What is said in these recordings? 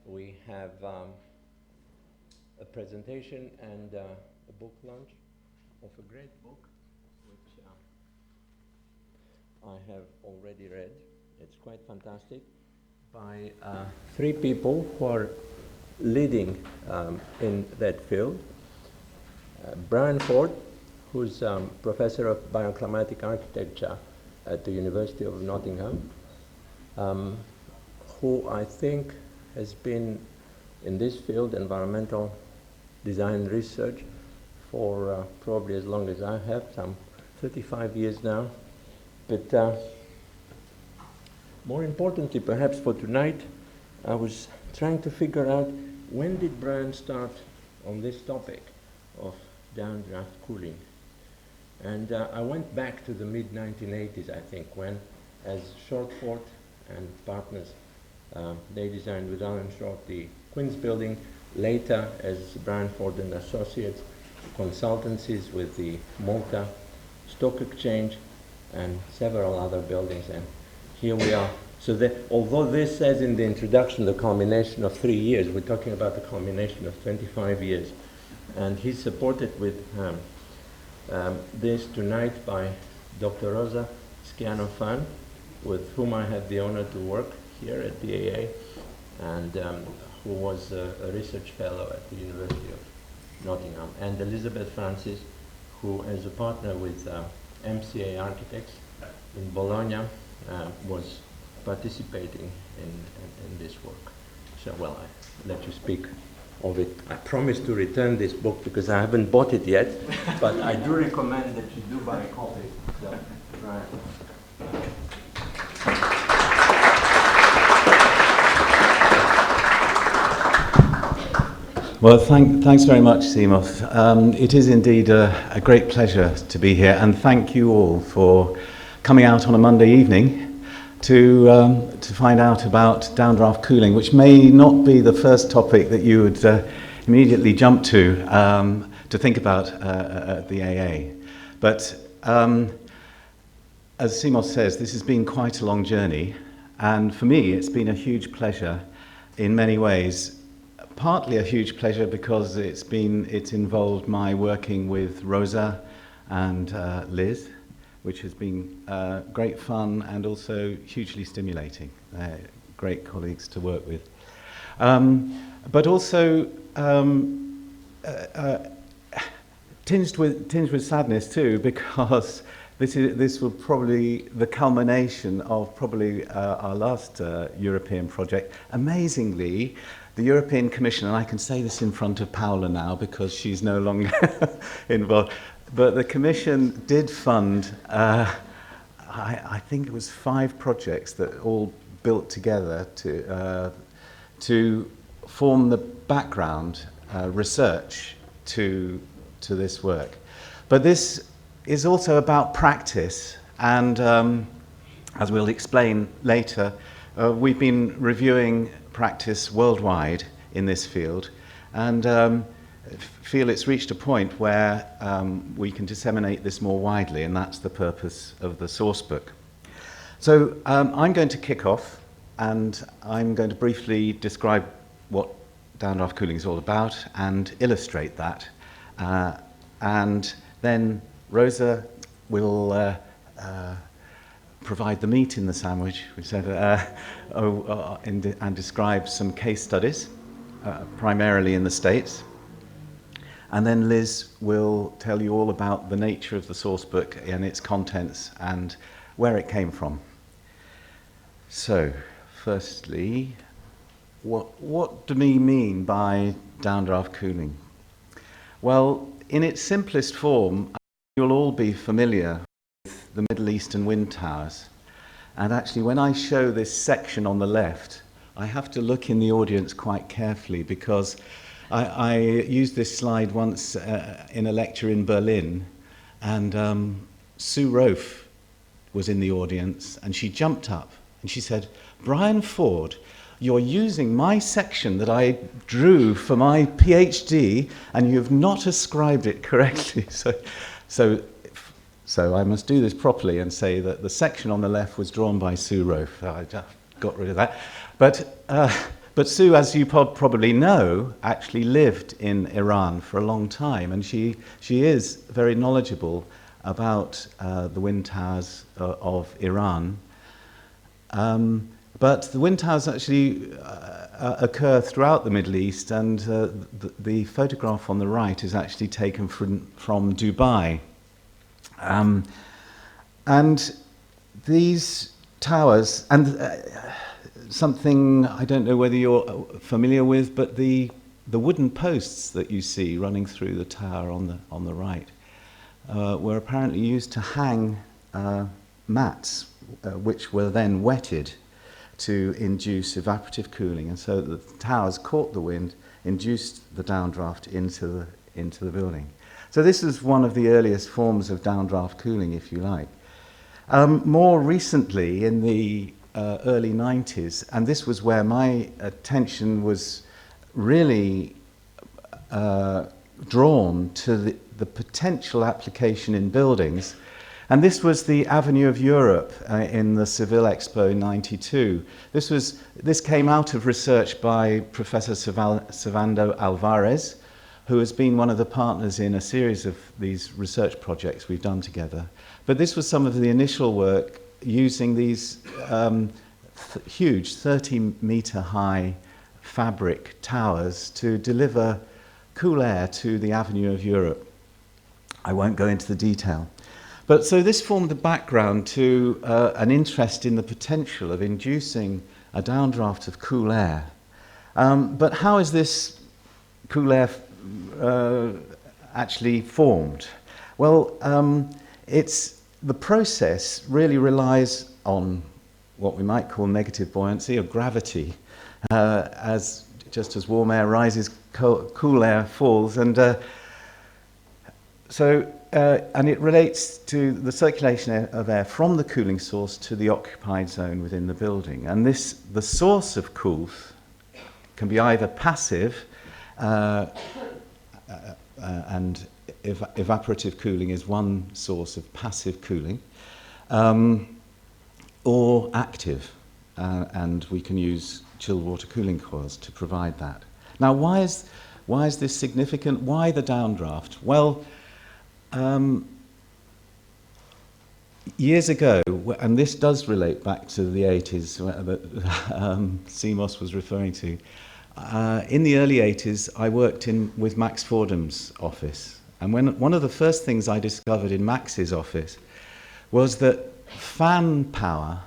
we have a presentation and a book launch of a great book, which I have already read. It's quite fantastic, by three people who are leading in that field. Brian Ford, who's professor of bioclimatic architecture at the University of Nottingham, who I think has been in this field, environmental design research, for probably as long as I have, some 35 years now. But more importantly, perhaps for tonight, I was trying to figure out, when did Brian start on this topic of downdraft cooling? And I went back to the mid-1980s, I think, when, as Shortford and partners, they designed with Alan Short the Queen's Building. Later, as Brian Ford and Associates, consultancies with the Malta Stock Exchange and several other buildings. And here we are. So although this says in the introduction the culmination of 3 years, we're talking about the culmination of 25 years. And he's supported with this tonight by Dr. Rosa Schiano-Phan, with whom I had the honor to work here at the AA, and who was a research fellow at the University of Nottingham, and Elizabeth Francis, who, as a partner with MCA Architects in Bologna, was participating in this work. So, well, I let you speak of it. I promise to return this book because I haven't bought it yet, but I do recommend that you do buy a copy. So, right. Well, thanks very much, Seamus. It is indeed a great pleasure to be here, and thank you all for coming out on a Monday evening to find out about downdraft cooling, which may not be the first topic that you would immediately jump to think about at the AA. But as Seamus says, this has been quite a long journey, and for me it's been a huge pleasure in many ways. Partly a huge pleasure because it's involved my working with Rosa and Liz, which has been great fun and also hugely stimulating. Great colleagues to work with. But also tinged with sadness too, because this will probably the culmination of probably our last European project. Amazingly, the European Commission, and I can say this in front of Paola now because she's no longer involved, but the Commission did fund, I think it was 5 projects that all built together to form the background research to this work. But this is also about practice, and as we'll explain later, we've been reviewing practice worldwide in this field, and feel it's reached a point where we can disseminate this more widely, and that's the purpose of the source book. So I'm going to kick off, and I'm going to briefly describe what downdraft cooling is all about and illustrate that, and then Rosa will provide the meat in the sandwich, we said, and describe some case studies, primarily in the States. And then Liz will tell you all about the nature of the source book and its contents and where it came from. So, firstly, what do we mean by downdraft cooling? Well, in its simplest form, you'll all be familiar with the Middle Eastern wind towers. And actually, when I show this section on the left, I have to look in the audience quite carefully, because I used this slide once in a lecture in Berlin, and Sue Rofe was in the audience, and she jumped up and she said, "Brian Ford, you're using my section that I drew for my PhD, and you've not ascribed it correctly." So I must do this properly and say that the section on the left was drawn by Sue Rofe. I just got rid of that. But But Sue, as you probably know, actually lived in Iran for a long time, and she is very knowledgeable about the wind towers of Iran. But the wind towers actually occur throughout the Middle East, and the photograph on the right is actually taken from Dubai. And these towers, and something I don't know whether you're familiar with, but the wooden posts that you see running through the tower on the right were apparently used to hang mats, which were then wetted to induce evaporative cooling, and so the towers caught the wind, induced the downdraft into the building. So this is one of the earliest forms of downdraft cooling, if you like. More recently, in the early 90s, and this was where my attention was really drawn to the potential application in buildings. And this was the Avenue of Europe in the Seville Expo in '92. This came out of research by Professor Servando Alvarez, who has been one of the partners in a series of these research projects we've done together. But this was some of the initial work using these huge 30-meter high fabric towers to deliver cool air to the Avenue of Europe. I won't go into the detail. But so this formed the background to an interest in the potential of inducing a downdraft of cool air. But how is this cool air actually formed? Well, the process really relies on what we might call negative buoyancy or gravity. Just as warm air rises, cool air falls, and and it relates to the circulation of air from the cooling source to the occupied zone within the building. And the source of coolth can be either passive, and evaporative cooling is one source of passive cooling, or active, and we can use chilled water cooling coils to provide that. Now, why is this significant? Why the downdraft? Well, years ago, and this does relate back to the 80s that CMOS was referring to, in the early 80s I worked with Max Fordham's office, and one of the first things I discovered in Max's office was that fan power,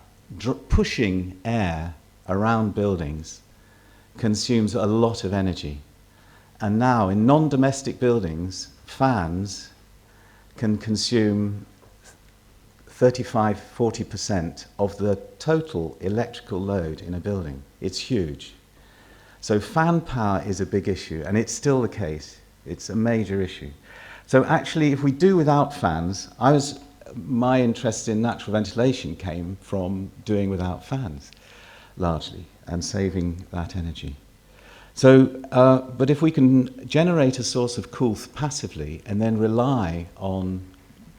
pushing air around buildings, consumes a lot of energy. And now in non-domestic buildings, fans can consume 35-40% of the total electrical load in a building. It's huge. So fan power is a big issue, and it's still the case. It's a major issue. So actually, if we do without fans, my interest in natural ventilation came from doing without fans, largely, and saving that energy. So, but if we can generate a source of coolth passively and then rely on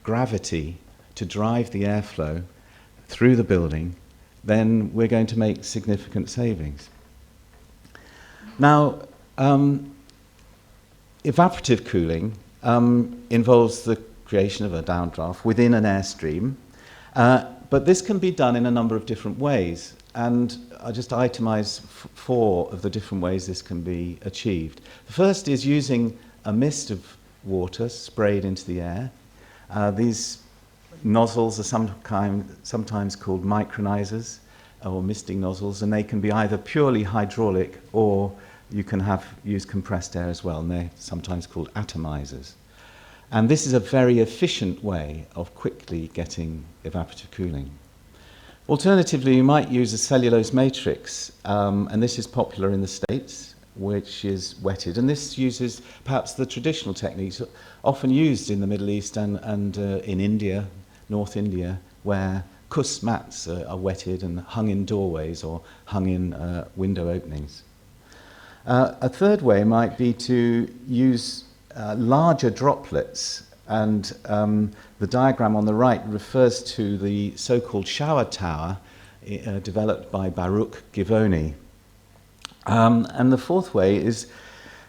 gravity to drive the airflow through the building, then we're going to make significant savings. Now, evaporative cooling involves the creation of a downdraft within an airstream, but this can be done in a number of different ways, and I'll just itemize 4 of the different ways this can be achieved. The first is using a mist of water sprayed into the air. These nozzles are sometimes called micronizers or misting nozzles, and they can be either purely hydraulic or you can use compressed air as well, and they're sometimes called atomizers. And this is a very efficient way of quickly getting evaporative cooling. Alternatively, you might use a cellulose matrix, and this is popular in the States, which is wetted. And this uses perhaps the traditional techniques often used in the Middle East and in India, North India, where kus mats are wetted and hung in doorways or hung in window openings. A third way might be to use larger droplets, and the diagram on the right refers to the so-called shower tower developed by Baruch Givoni. And the fourth way is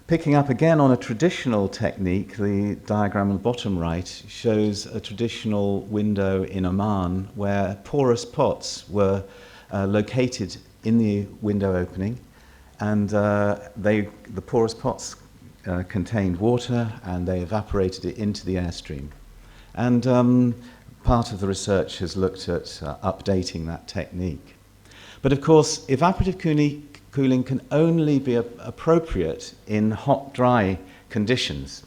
picking up again on a traditional technique. The diagram on the bottom right shows a traditional window in Oman where porous pots were located in the window opening, and the porous pots contained water, and they evaporated it into the airstream. And part of the research has looked at updating that technique. But of course, evaporative cooling can only be appropriate in hot, dry conditions.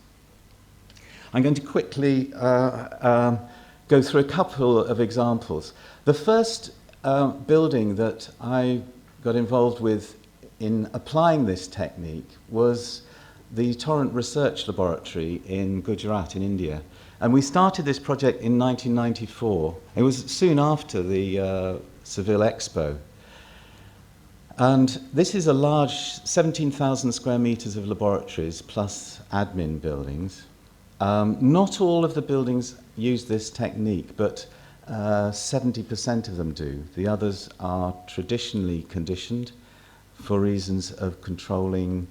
I'm going to quickly go through a couple of examples. The first building that I got involved with in applying this technique was the Torrent Research Laboratory in Gujarat in India. And we started this project in 1994. It was soon after the Seville Expo. And this is a large 17,000 square meters of laboratories plus admin buildings. Not all of the buildings use this technique, but 70% of them do. The others are traditionally conditioned for reasons of controlling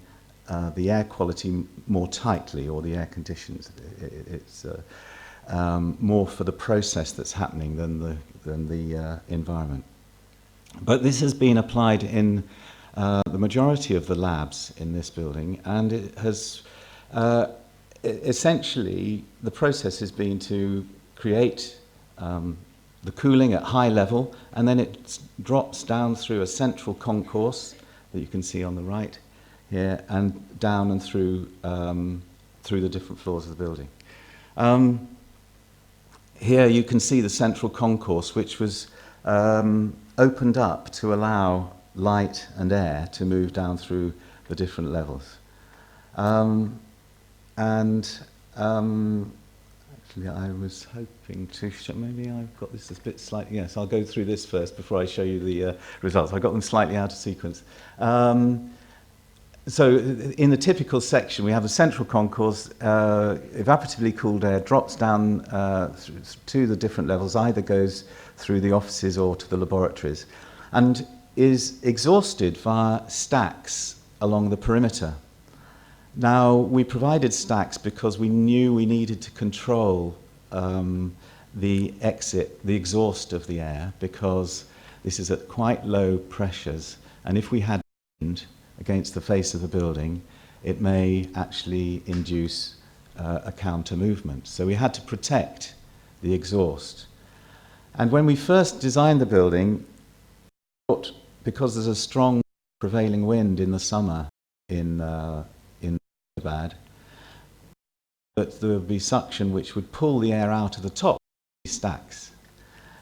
the air quality more tightly, or the air conditions. It's more for the process that's happening than the environment. But this has been applied in the majority of the labs in this building, and it has essentially, the process has been to create the cooling at high level, and then it drops down through a central concourse that you can see on the right here, and down and through the different floors of the building. Here you can see the central concourse, which was opened up to allow light and air to move down through the different levels. Actually, I was hoping to show, maybe I've got this a bit slightly, yes, I'll go through this first before I show you the results. I got them slightly out of sequence. So in the typical section, we have a central concourse, evaporatively cooled air drops down to the different levels, either goes through the offices or to the laboratories, and is exhausted via stacks along the perimeter. Now, we provided stacks because we knew we needed to control the exhaust of the air, because this is at quite low pressures, and if we had wind against the face of the building, it may actually induce a counter movement. So we had to protect the exhaust. And when we first designed the building, because there's a strong prevailing wind in the summer in Hyderabad, that there would be suction which would pull the air out of the top of these stacks.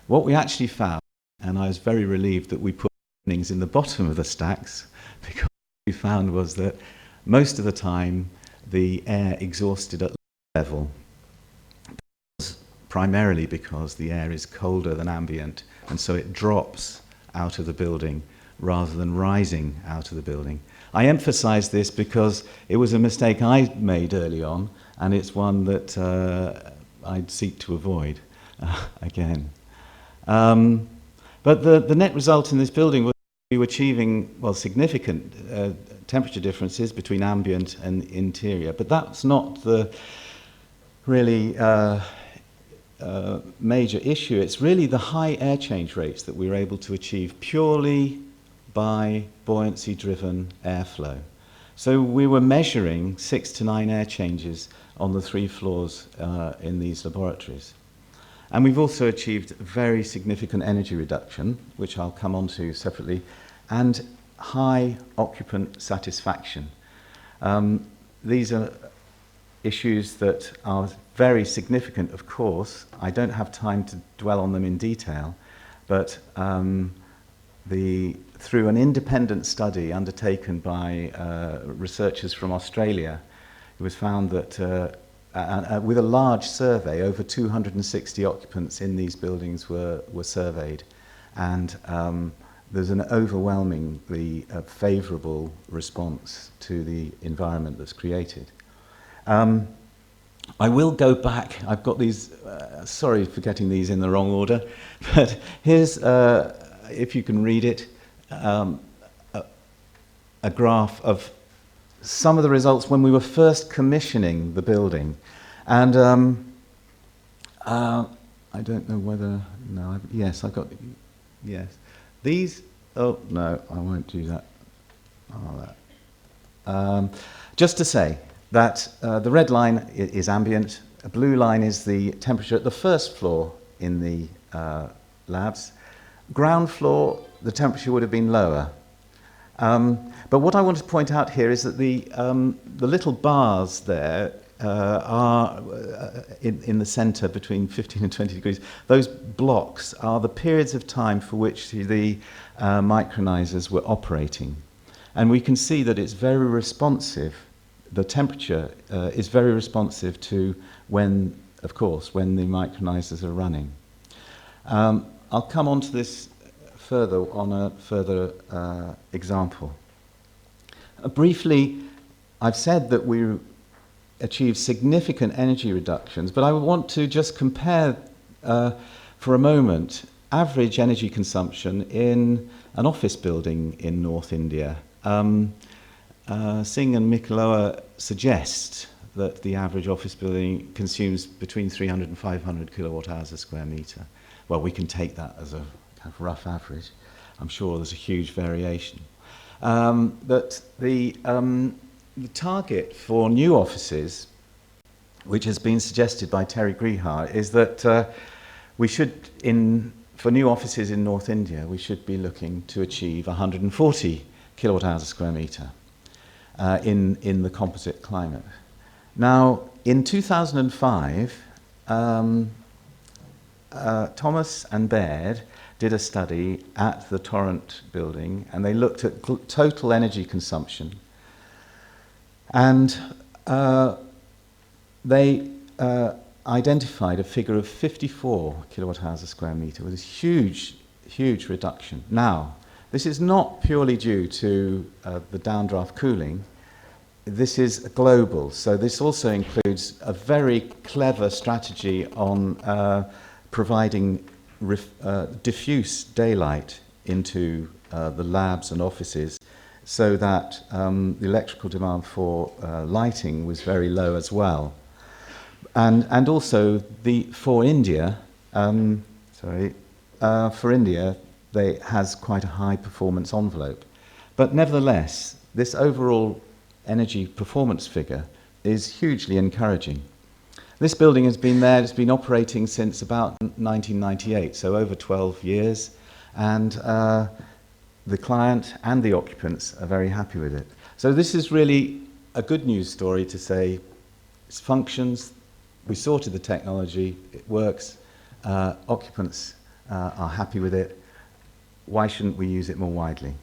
What we actually found, and I was very relieved that we put openings in the bottom of the stacks, because what we found was that most of the time the air exhausted at low level, primarily because the air is colder than ambient, and so it drops out of the building rather than rising out of the building. I emphasize this because it was a mistake I made early on, and it's one that I'd seek to avoid again. But the net result in this building was we were achieving, well, significant temperature differences between ambient and interior, but that's not the really major issue. It's really the high air change rates that we were able to achieve purely by buoyancy-driven airflow. So we were measuring 6 to 9 air changes on the 3 floors in these laboratories. And we've also achieved very significant energy reduction, which I'll come on to separately, and high occupant satisfaction. These are issues that are very significant, of course. I don't have time to dwell on them in detail, but through an independent study undertaken by researchers from Australia, it was found that with a large survey, over 260 occupants in these buildings were surveyed, and there's an overwhelmingly favourable response to the environment that's created. I will go back. I've got these, sorry for getting these in the wrong order, but here's, if you can read it, a graph of some of the results when we were first commissioning the building. And I don't know whether, no, yes, I got, yes. These, oh, no, I won't do that. Oh, that. Just to say that the red line is ambient, a blue line is the temperature at the first floor in the labs. Ground floor, the temperature would have been lower. But what I want to point out here is that the little bars there are in the centre between 15 and 20 degrees. Those blocks are the periods of time for which the micronizers were operating. And we can see that it's very responsive. The temperature is very responsive to when, of course, when the micronizers are running. I'll come on to this further on a further example. Briefly, I've said that we achieve significant energy reductions, but I want to just compare for a moment average energy consumption in an office building in North India. Singh and Mikaloa suggest that the average office building consumes between 300 and 500 kilowatt hours a square metre. Well, we can take that as a kind of rough average. I'm sure there's a huge variation. That the target for new offices, which has been suggested by Terry Grihar, is that we should, for new offices in North India, we should be looking to achieve 140 kilowatt hours a square metre in the composite climate. Now, in 2005, Thomas and Baird did a study at the Torrent building, and they looked at total energy consumption. And they identified a figure of 54 kilowatt hours a square metre with a huge, huge reduction. Now, this is not purely due to the downdraft cooling. This is global, so this also includes a very clever strategy on providing diffuse daylight into the labs and offices, so that the electrical demand for lighting was very low as well. And also for India, they has quite a high performance envelope. But nevertheless, this overall energy performance figure is hugely encouraging. This building has been there, it's been operating since about 1998, so over 12 years, and the client and the occupants are very happy with it. So this is really a good news story to say it functions, we sorted the technology, it works, occupants are happy with it. Why shouldn't we use it more widely?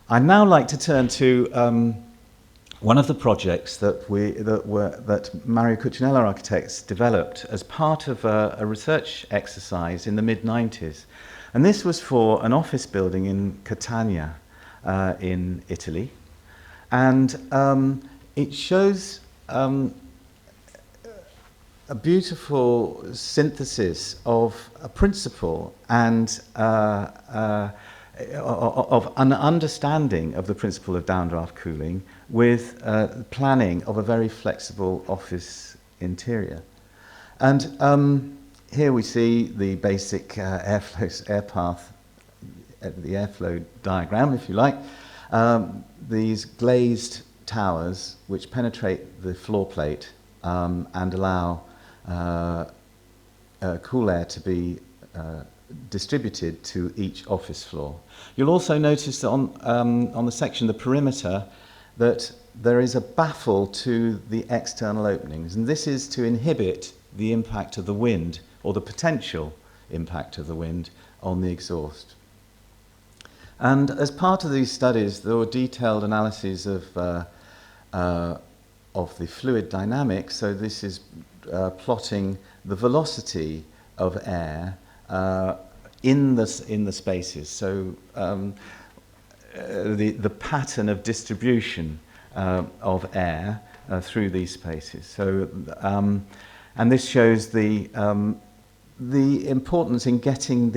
I'd now like to turn to one of the projects that Mario Cucinella Architects developed as part of a research exercise in the mid-90s. And this was for an office building in Catania in Italy. And it shows a beautiful synthesis of a principle and of an understanding of the principle of downdraft cooling with planning of a very flexible office interior. And here we see the basic air path, the airflow diagram, if you like. These glazed towers which penetrate the floor plate and allow cool air to be distributed to each office floor. You'll also notice that on the section, the perimeter, that there is a baffle to the external openings, and this is to inhibit the impact of the wind, or the potential impact of the wind, on the exhaust. And as part of these studies, there were detailed analyses of the fluid dynamics. So this is plotting the velocity of air in the spaces. So the pattern of distribution of air through these spaces. So and this shows the importance in getting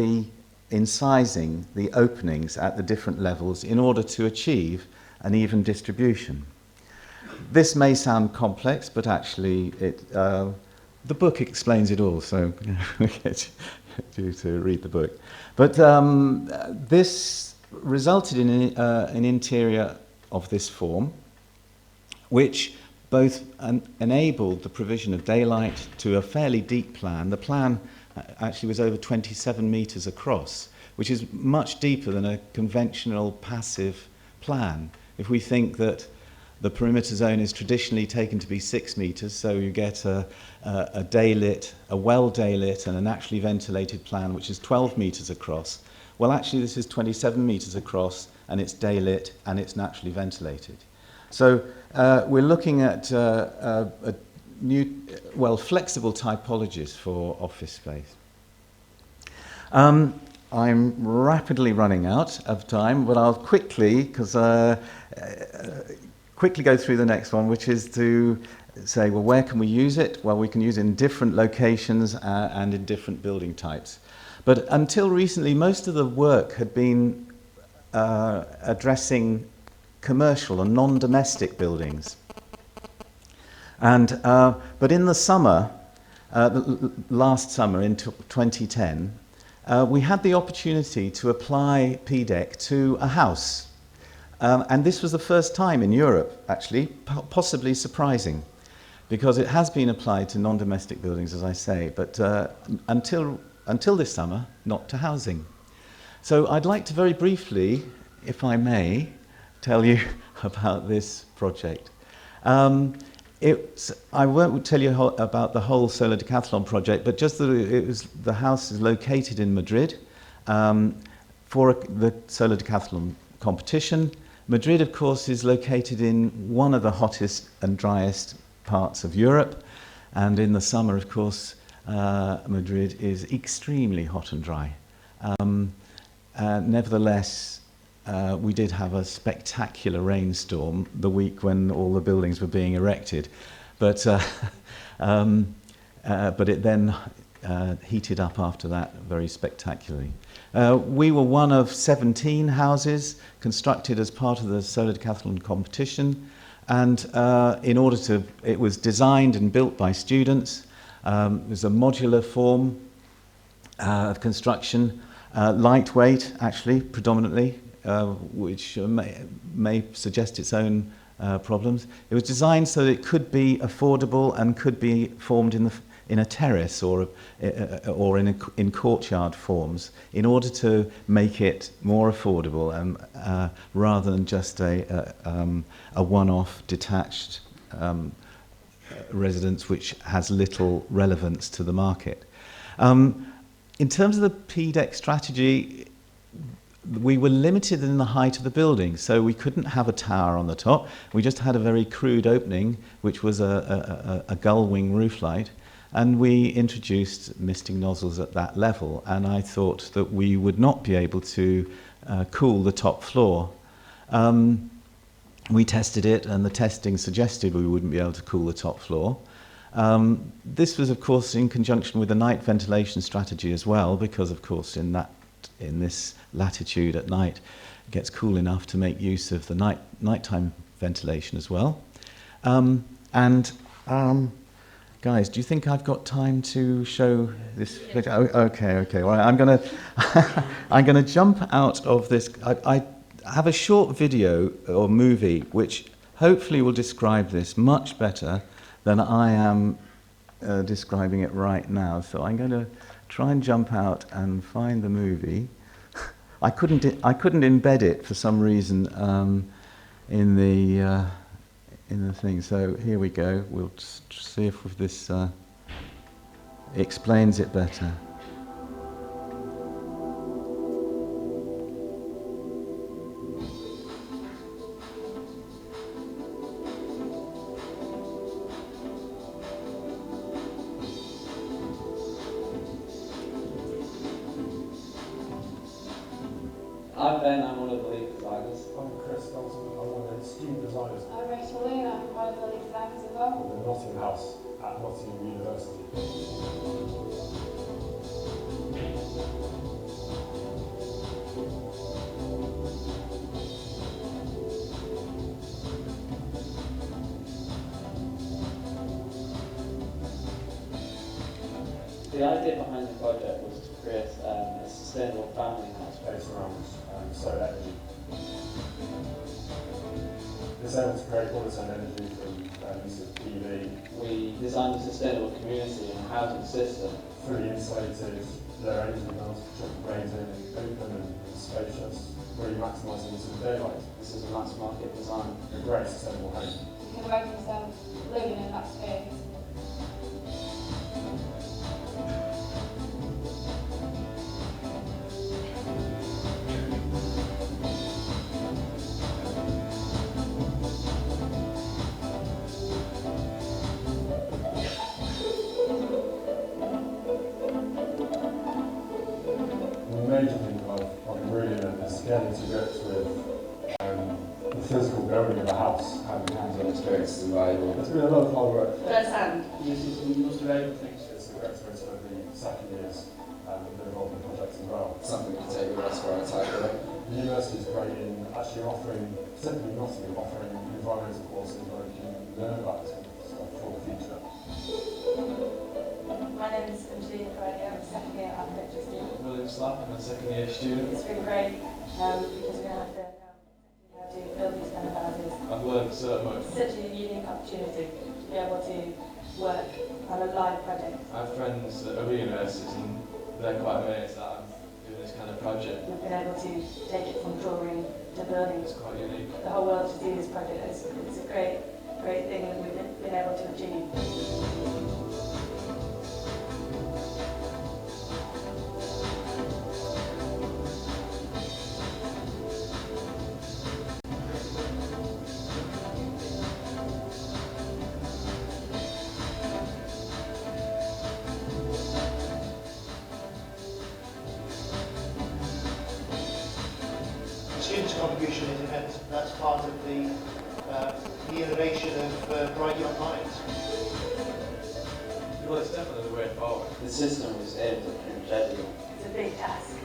in sizing the openings at the different levels in order to achieve an even distribution. This may sound complex, but actually the book explains it all, so we get you to read the book. But this resulted in an interior of this form, which both enabled the provision of daylight to a fairly deep plan. The plan actually was over 27 metres across, which is much deeper than a conventional passive plan. If we think that the perimeter zone is traditionally taken to be 6 metres, so you get a daylit, a well daylit and a naturally ventilated plan, which is 12 metres across. Well, actually, this is 27 metres across, and it's daylit and it's naturally ventilated. So we're looking at new, flexible typologies for office space. I'm rapidly running out of time, but I'll quickly go through the next one, which is to say, well, where can we use it? Well, we can use it in different locations and in different building types. But until recently, most of the work had been addressing commercial and non-domestic buildings. And but in the summer, last summer in 2010, we had the opportunity to apply PDEC to a house. And this was the first time in Europe, actually, possibly surprising, because it has been applied to non-domestic buildings, as I say, but until this summer, not to housing. So I'd like to very briefly, if I may, tell you about this project. I won't tell you about the whole solar decathlon project, but just that the house is located in Madrid for the solar decathlon competition. Madrid, of course, is located in one of the hottest and driest parts of Europe, and in the summer, of course, Madrid is extremely hot and dry. Nevertheless, we did have a spectacular rainstorm the week when all the buildings were being erected, but it then heated up after that very spectacularly. We were one of 17 houses constructed as part of the solar decathlon competition, and it was designed and built by students. It was a modular form of construction, lightweight actually predominantly, which may suggest its own problems. It was designed so that it could be affordable and could be formed in a terrace or in courtyard forms, in order to make it more affordable and rather than just a one-off detached residence which has little relevance to the market. In terms of the PDEC strategy, we were limited in the height of the building, so we couldn't have a tower on the top. We just had a very crude opening, which was a gull wing roof light, and we introduced misting nozzles at that level, and I thought that we would not be able to cool the top floor. We tested it, and the testing suggested we wouldn't be able to cool the top floor. This was, of course, in conjunction with a night ventilation strategy as well, because, of course, in this latitude at night, it gets cool enough to make use of the nighttime ventilation as well. Guys, do you think I've got time to show this video? Okay. Well, I'm gonna jump out of this. I have a short video or movie which hopefully will describe this much better than I am describing it right now. So I'm going to try and jump out and find the movie. I couldn't embed it for some reason in the thing. So here we go. We'll see if this explains it better. I'm one of the lead designers. I'm Chris Dalton, I'm one of the student designers I'm Rachel Lee, I'm one of the lead designers as well. of the Nottingham House at Nottingham University. the idea behind the project was to create a sustainable family house based around solar energy. This aims to create water energy from use of PV. We designed a sustainable community and a housing system. Fully insulated, low energy bills, raising, open and spacious, really maximising use of daylight. This is a mass market design. A great sustainable home. You can imagine yourself living in that space. The major thing I've really learned is getting to grips with the physical building of a house. Having hands-on experience is invaluable. It's been a lot of hard work. Firsthand, this is the most valuable thing. It's a great experience for the second years that are involved in the project as well. Something to take with us for our entire career. The university is great in actually offering, simply Nottingham, offering environmental courses where you can learn about this kind of stuff for the future. My name is Angelina Friday, I'm a second year architecture student. William Slapp, I'm a second year student. It's been great because we're going to have to know how to build these kind of houses. I've learned so much. It's such a unique opportunity to be able to work on a live project. I have friends at other universities and they're quite amazed that I'm doing this kind of project. We've been able to take it from drawing to building. It's quite unique. The whole world to see this project. It's a great thing that we've been able to achieve. Students' contribution is immense. That's part of the innovation of bright young minds. Well, it's definitely the way forward. The system was aimed at longevity. It's a big task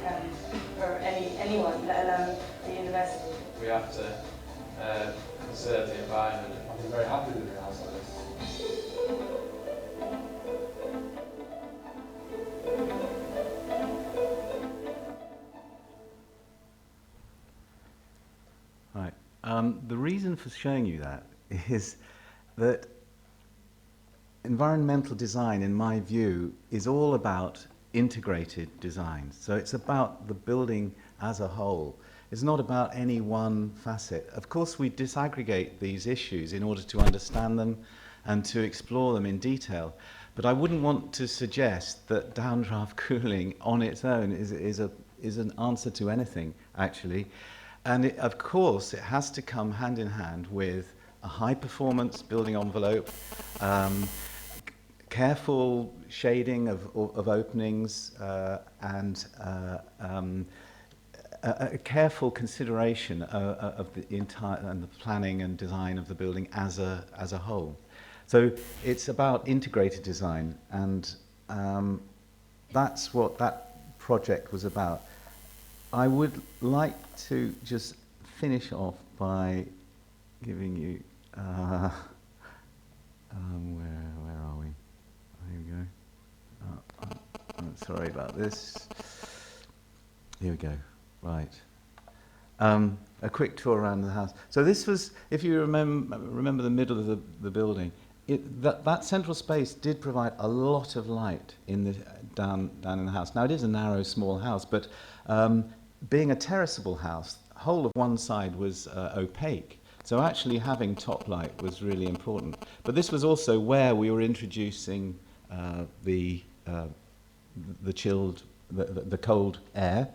for anyone, let alone the university. We have to conserve the environment. I've been very happy with the house like this. Right. The reason for showing you that is that environmental design, in my view, is all about integrated design. So it's about the building as a whole. It's not about any one facet. Of course, we disaggregate these issues in order to understand them and to explore them in detail. But I wouldn't want to suggest that downdraft cooling on its own is an answer to anything, actually. And of course, it has to come hand in hand with a high-performance building envelope, careful shading of openings, and a careful consideration of the entire and the planning and design of the building as a whole. So it's about integrated design, and that's what that project was about. I would like to just finish off by giving you where are we? Here we go. Sorry about this. Here we go. Right. A quick tour around the house. So this was, if you remember the middle of the building, that central space did provide a lot of light in the down in the house. Now it is a narrow, small house, but being a terraceable house, the whole of one side was opaque. So actually having top light was really important. But this was also where we were introducing the chilled, the cold air,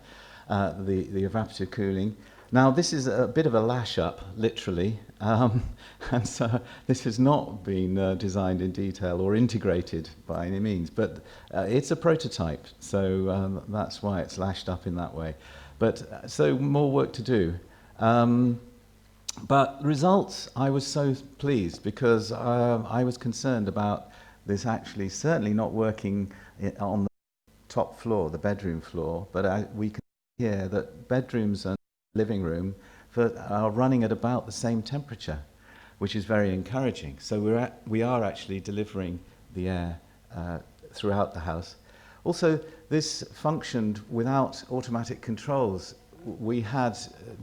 the evaporative cooling. Now this is a bit of a lash up, literally, and so this has not been designed in detail or integrated by any means, but it's a prototype, so that's why it's lashed up in that way. But so more work to do. But results, I was so pleased because I was concerned about this actually certainly not working on the top floor, the bedroom floor, but we can hear that bedrooms and living room are running at about the same temperature, which is very encouraging. So we are actually delivering the air throughout the house. Also, this functioned without automatic controls. We had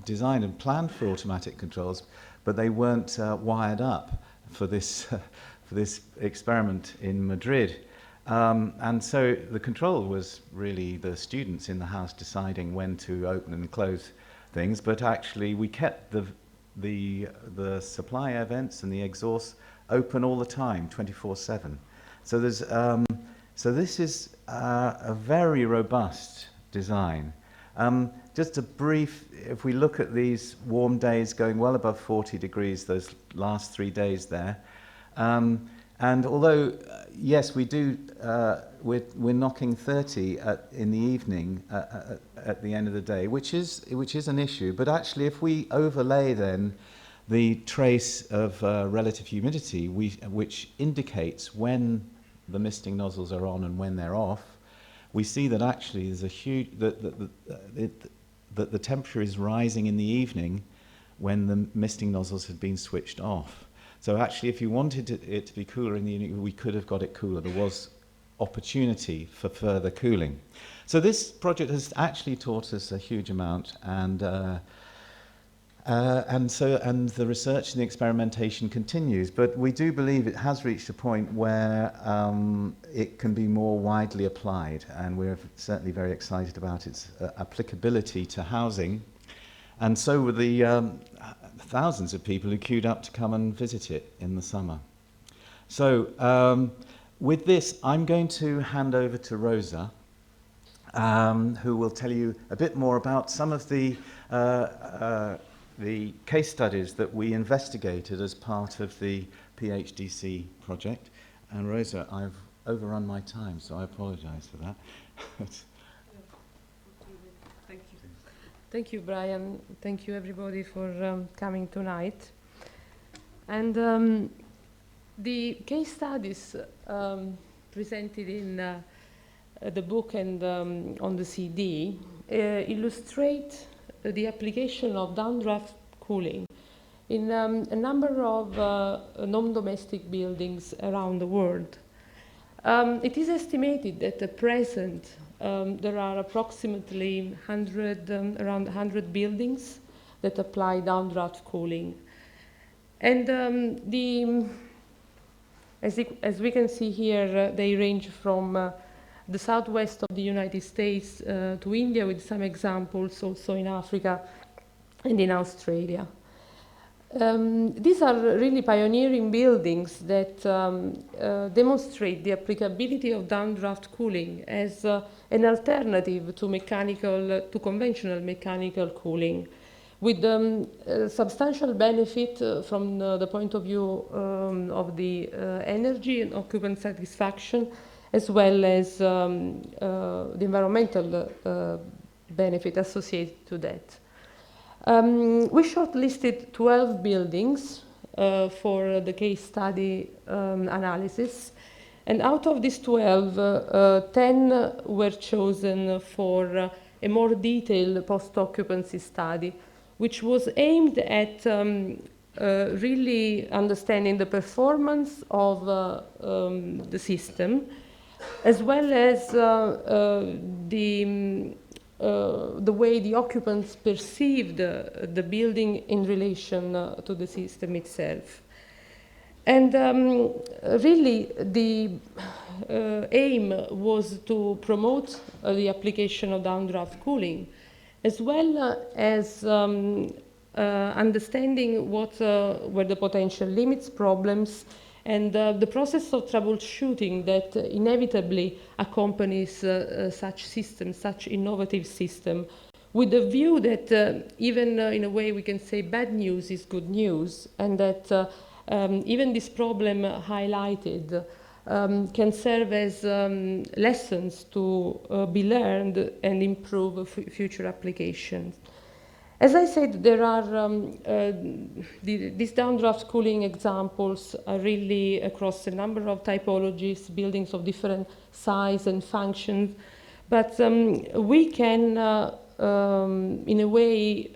designed and planned for automatic controls, but they weren't wired up for this, for this experiment in Madrid. And so the control was really the students in the house deciding when to open and close things, but actually we kept the supply air vents and the exhausts open all the time, 24/7. So there's so this is a very robust design. Just a brief, if we look at these warm days going well above 40 degrees, those last 3 days there, and although, yes, we do, we're knocking 30 in the evening at the end of the day, which is an issue. But actually, if we overlay then the trace of relative humidity, which indicates when the misting nozzles are on and when they're off, we see that actually there's a huge that the temperature is rising in the evening when the misting nozzles had been switched off. So actually, if you wanted it to be cooler in the evening, we could have got it cooler. There was opportunity for further cooling. So this project has actually taught us a huge amount, and the research and the experimentation continues. But we do believe it has reached a point where it can be more widely applied, and we're certainly very excited about its applicability to housing. And so were the thousands of people who queued up to come and visit it in the summer. So with this, I'm going to hand over to Rosa, who will tell you a bit more about some of the case studies that we investigated as part of the PhDC project. And Rosa, I've overrun my time, so I apologize for that. Thank you. Thank you, Brian. Thank you, everybody, for coming tonight. And the case studies presented in the book and on the CD illustrate the application of downdraft cooling in a number of non-domestic buildings around the world. It is estimated that at present there are approximately around 100 buildings that apply downdraft cooling. And as we can see here, they range from the southwest of the United States to India, with some examples also in Africa and in Australia. These are really pioneering buildings that demonstrate the applicability of downdraft cooling as an alternative to conventional mechanical cooling, with substantial benefit from the point of view of the energy and occupant satisfaction, as well as the environmental benefit associated to that. We shortlisted 12 buildings for the case study analysis, and out of these 12, 10 were chosen for a more detailed post-occupancy study, which was aimed at really understanding the performance of the system, as well as the way the occupants perceived the building in relation to the system itself. And really, the aim was to promote the application of downdraft cooling, as well as understanding what were the potential limits, problems, and the process of troubleshooting that inevitably accompanies such systems, such innovative system, with the view that even in a way we can say bad news is good news, and that even this problem highlighted can serve as lessons to be learned and improve future applications. As I said, there are these downdraft cooling examples are really across a number of typologies, buildings of different size and functions, but we can, in a way,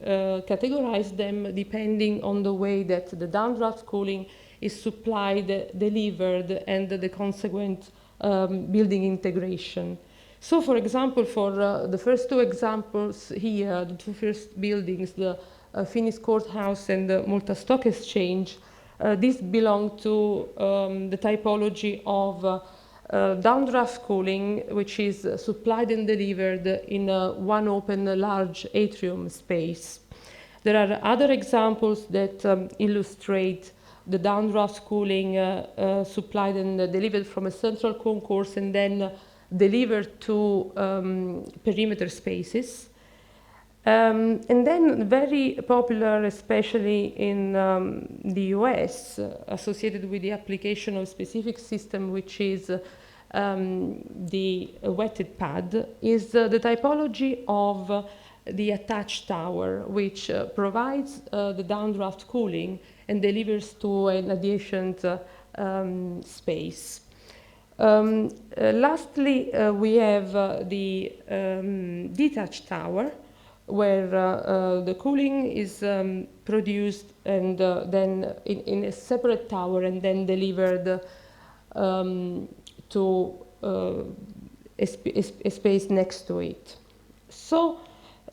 categorize them depending on the way that the downdraft cooling is supplied, delivered, and the consequent building integration. So, for example, for the first two examples here, the two first buildings, the Phoenix Courthouse and the Malta Stock Exchange, these belong to the typology of downdraft cooling, which is supplied and delivered in one open large atrium space. There are other examples that illustrate the downdraft cooling supplied and delivered from a central concourse and then delivered to perimeter spaces. And then very popular, especially in the US, associated with the application of a specific system, which is the wetted pad, is the typology of the attached tower, which provides the downdraft cooling and delivers to an adjacent space. Lastly, we have the detached tower, where the cooling is produced and then in a separate tower and then delivered to a space next to it. So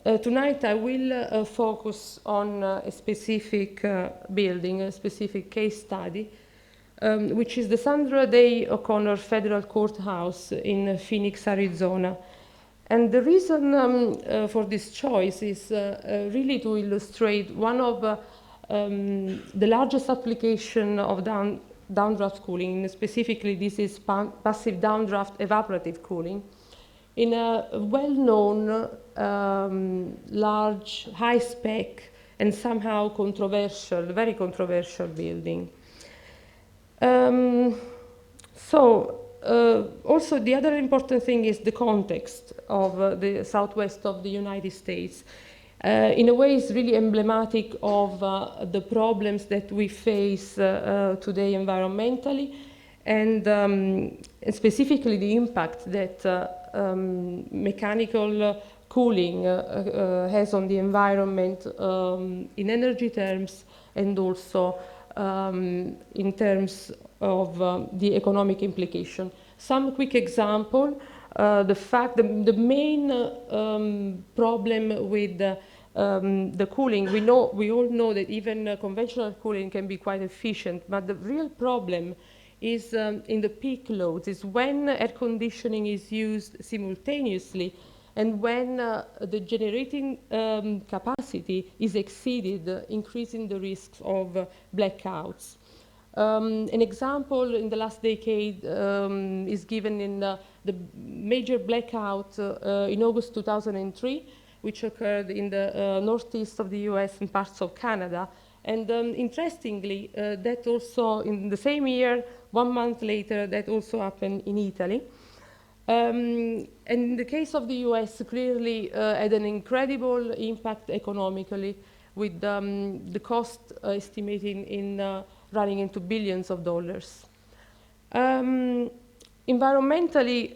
tonight I will focus on a specific building, a specific case study, which is the Sandra Day O'Connor Federal Courthouse in Phoenix, Arizona. And the reason for this choice is really to illustrate one of the largest application of downdraft cooling. Specifically, this is passive downdraft evaporative cooling in a well-known, large, high-spec, and somehow controversial, very controversial building. Also, the other important thing is the context of the southwest of the United States. In a way, it's really emblematic of the problems that we face today environmentally, and specifically the impact that mechanical cooling has on the environment in energy terms and also in terms of the economic implication. Some quick example, the main problem with the cooling, we all know that even conventional cooling can be quite efficient, but the real problem is in the peak loads, is when air conditioning is used simultaneously and when the generating capacity is exceeded, increasing the risks of blackouts. An example in the last decade is given in the major blackout in August 2003, which occurred in the northeast of the US and parts of Canada. And interestingly, that also in the same year, 1 month later, that also happened in Italy. And in the case of the US, clearly had an incredible impact economically, with the cost estimating in running into billions of dollars. Environmentally,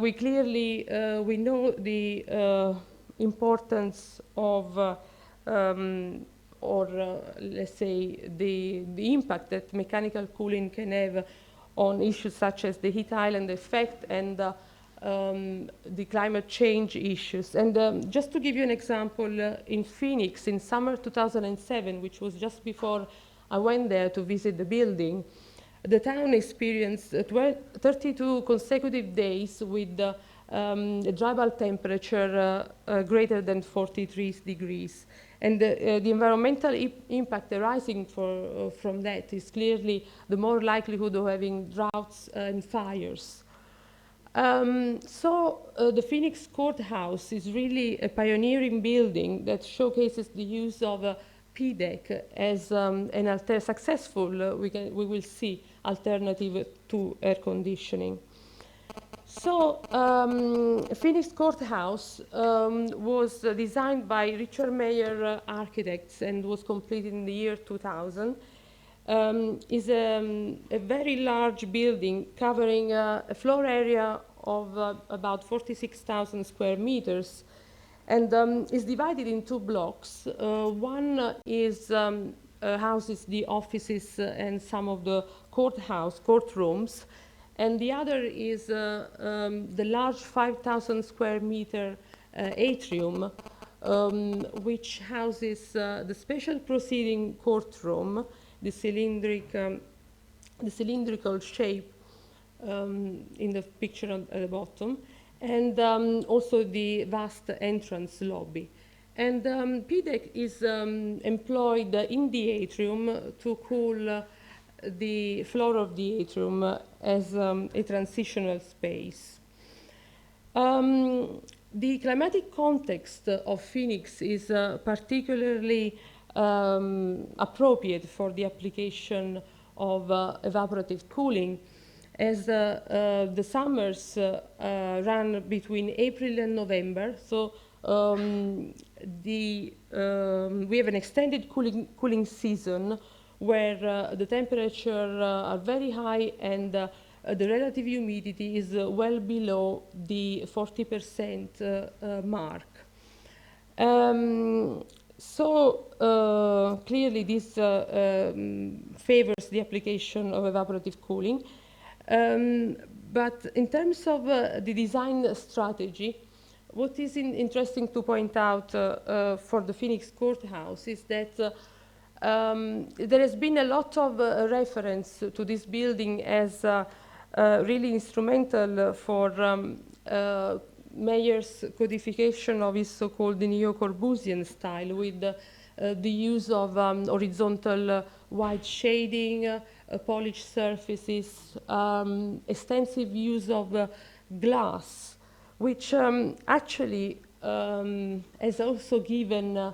we clearly we know the importance of, let's say, the impact that mechanical cooling can have on issues such as the heat island effect and the climate change issues. And just to give you an example, in Phoenix in summer 2007, which was just before I went there to visit the building, the town experienced 32 consecutive days with a dry bulb temperature greater than 43 degrees. And the environmental impact arising from that is clearly the more likelihood of having droughts and fires. The Phoenix Courthouse is really a pioneering building that showcases the use of P-deck as an successful, we will see, alternative to air conditioning. So, Phoenix Courthouse was designed by Richard Mayer Architects and was completed in the year 2000. Is a very large building covering a floor area of about 46,000 square meters, and is divided in two blocks. One is houses the offices and some of the courtrooms, and the other is the large 5,000 square meter atrium, which houses the special proceeding courtroom, the cylindrical shape in the picture at the bottom, and also the vast entrance lobby. And PDEC is employed in the atrium to cool the floor of the atrium as a transitional space. The climatic context of Phoenix is particularly appropriate for the application of evaporative cooling, as the summers run between April and November. So we have an extended cooling season where the temperatures are very high and the relative humidity is well below the 40% mark. Clearly this favors the application of evaporative cooling. But in terms of the design strategy, what is interesting to point out for the Phoenix Courthouse is that there has been a lot of reference to this building as really instrumental for Mayer's codification of his so-called Neo-Corbusian style, with the use of horizontal white shading, polished surfaces, extensive use of glass, which actually has also given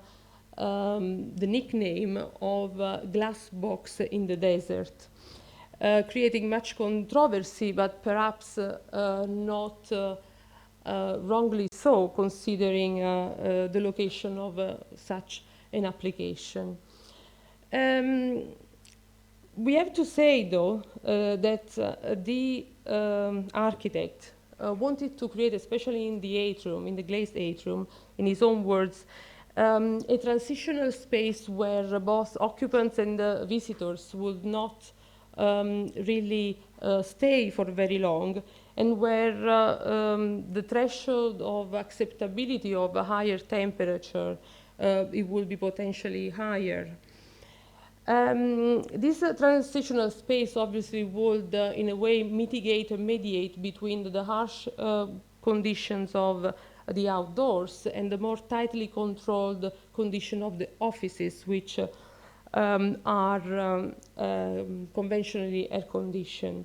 the nickname of glass box in the desert, creating much controversy, but perhaps not wrongly so, considering the location of such an application. We have to say, though, that the architect wanted to create, especially in the atrium, in the glazed atrium, in his own words, a transitional space where both occupants and visitors would not really stay for very long, and where the threshold of acceptability of a higher temperature it will be potentially higher. This transitional space obviously would in a way mitigate or mediate between the harsh conditions of the outdoors and the more tightly controlled condition of the offices, which are conventionally air conditioned.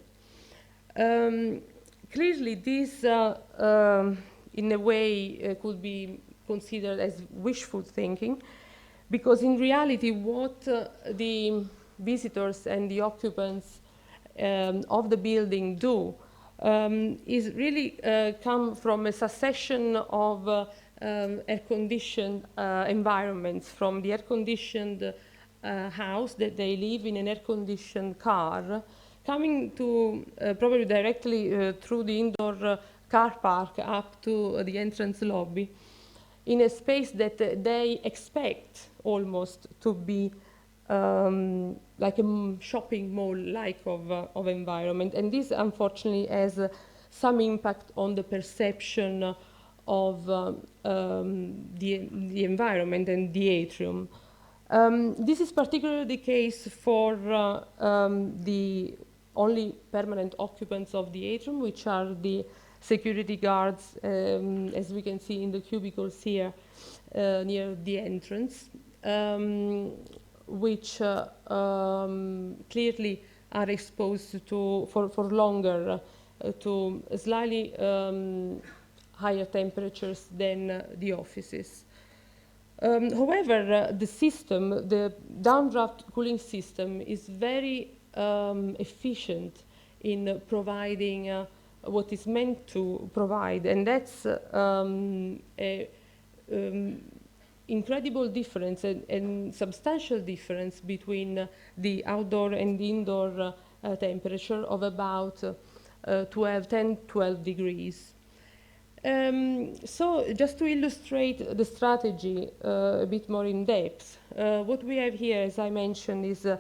Clearly this in a way could be considered as wishful thinking, because in reality what the visitors and the occupants of the building do is really come from a succession of air-conditioned environments, from the air-conditioned house that they live in, an air-conditioned car, coming to probably directly through the indoor car park up to the entrance lobby, in a space that they expect almost to be like a shopping mall-like of environment. And this unfortunately has some impact on the perception of the environment and the atrium. This is particularly the case for the only permanent occupants of the atrium, which are the security guards, as we can see in the cubicles here near the entrance, which clearly are exposed to for longer to slightly higher temperatures than the offices. However, the system, the downdraft cooling system, is very efficient in providing what is meant to provide, and that's a incredible difference and substantial difference between the outdoor and the indoor temperature of about 10-12 degrees. So just to illustrate the strategy a bit more in depth, what we have here, as I mentioned, is the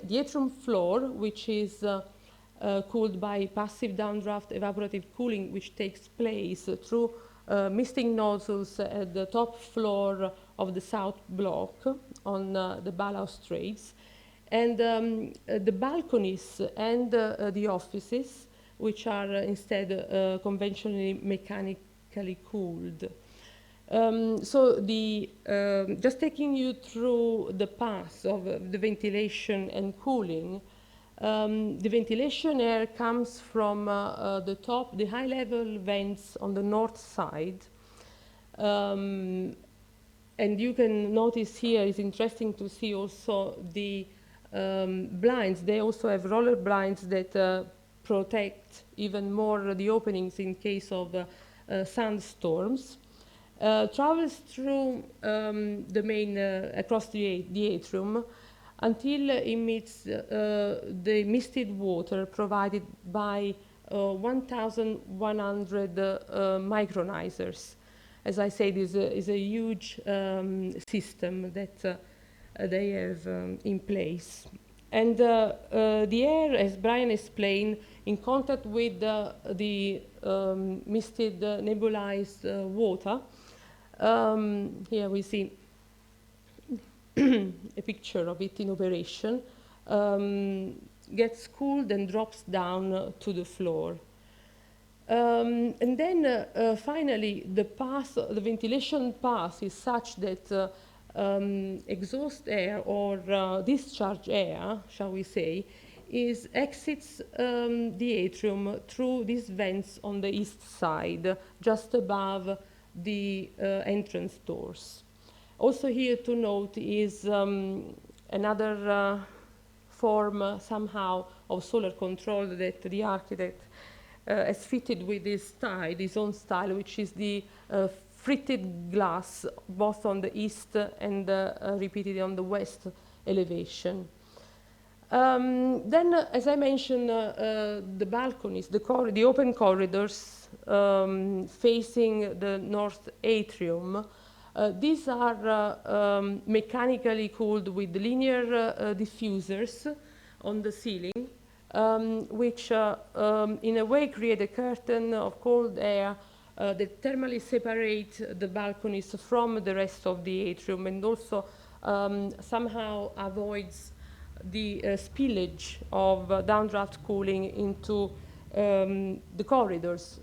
atrium floor, which is cooled by passive downdraft evaporative cooling, which takes place through misting nozzles at the top floor of the south block on the balustrades. And the balconies and the offices, which are instead conventionally mechanically cooled. So just taking you through the path of the ventilation and cooling, the ventilation air comes from the top, the high-level vents on the north side. And you can notice here, it's interesting to see also the blinds. They also have roller blinds that protect even more the openings in case of sandstorms. Travels through the main, across the atrium until it meets the misted water provided by 1,100 micronizers. As I said, is a huge system that they have in place. And the air, as Brian explained, in contact with the misted nebulized water. Here we see a picture of it in operation, gets cooled and drops down to the floor. And then finally, the ventilation path is such that exhaust air or discharge air, shall we say, exits the atrium through these vents on the east side, just above the entrance doors. Also here to note is another form somehow of solar control that the architect has fitted with his own style, which is the fritted glass, both on the east and repeated on the west elevation. Then, as I mentioned, the balconies, the open corridors facing the north atrium, these are mechanically cooled with linear diffusers on the ceiling, which in a way create a curtain of cold air that thermally separate the balconies from the rest of the atrium, and also somehow avoids the spillage of downdraft cooling into the corridors.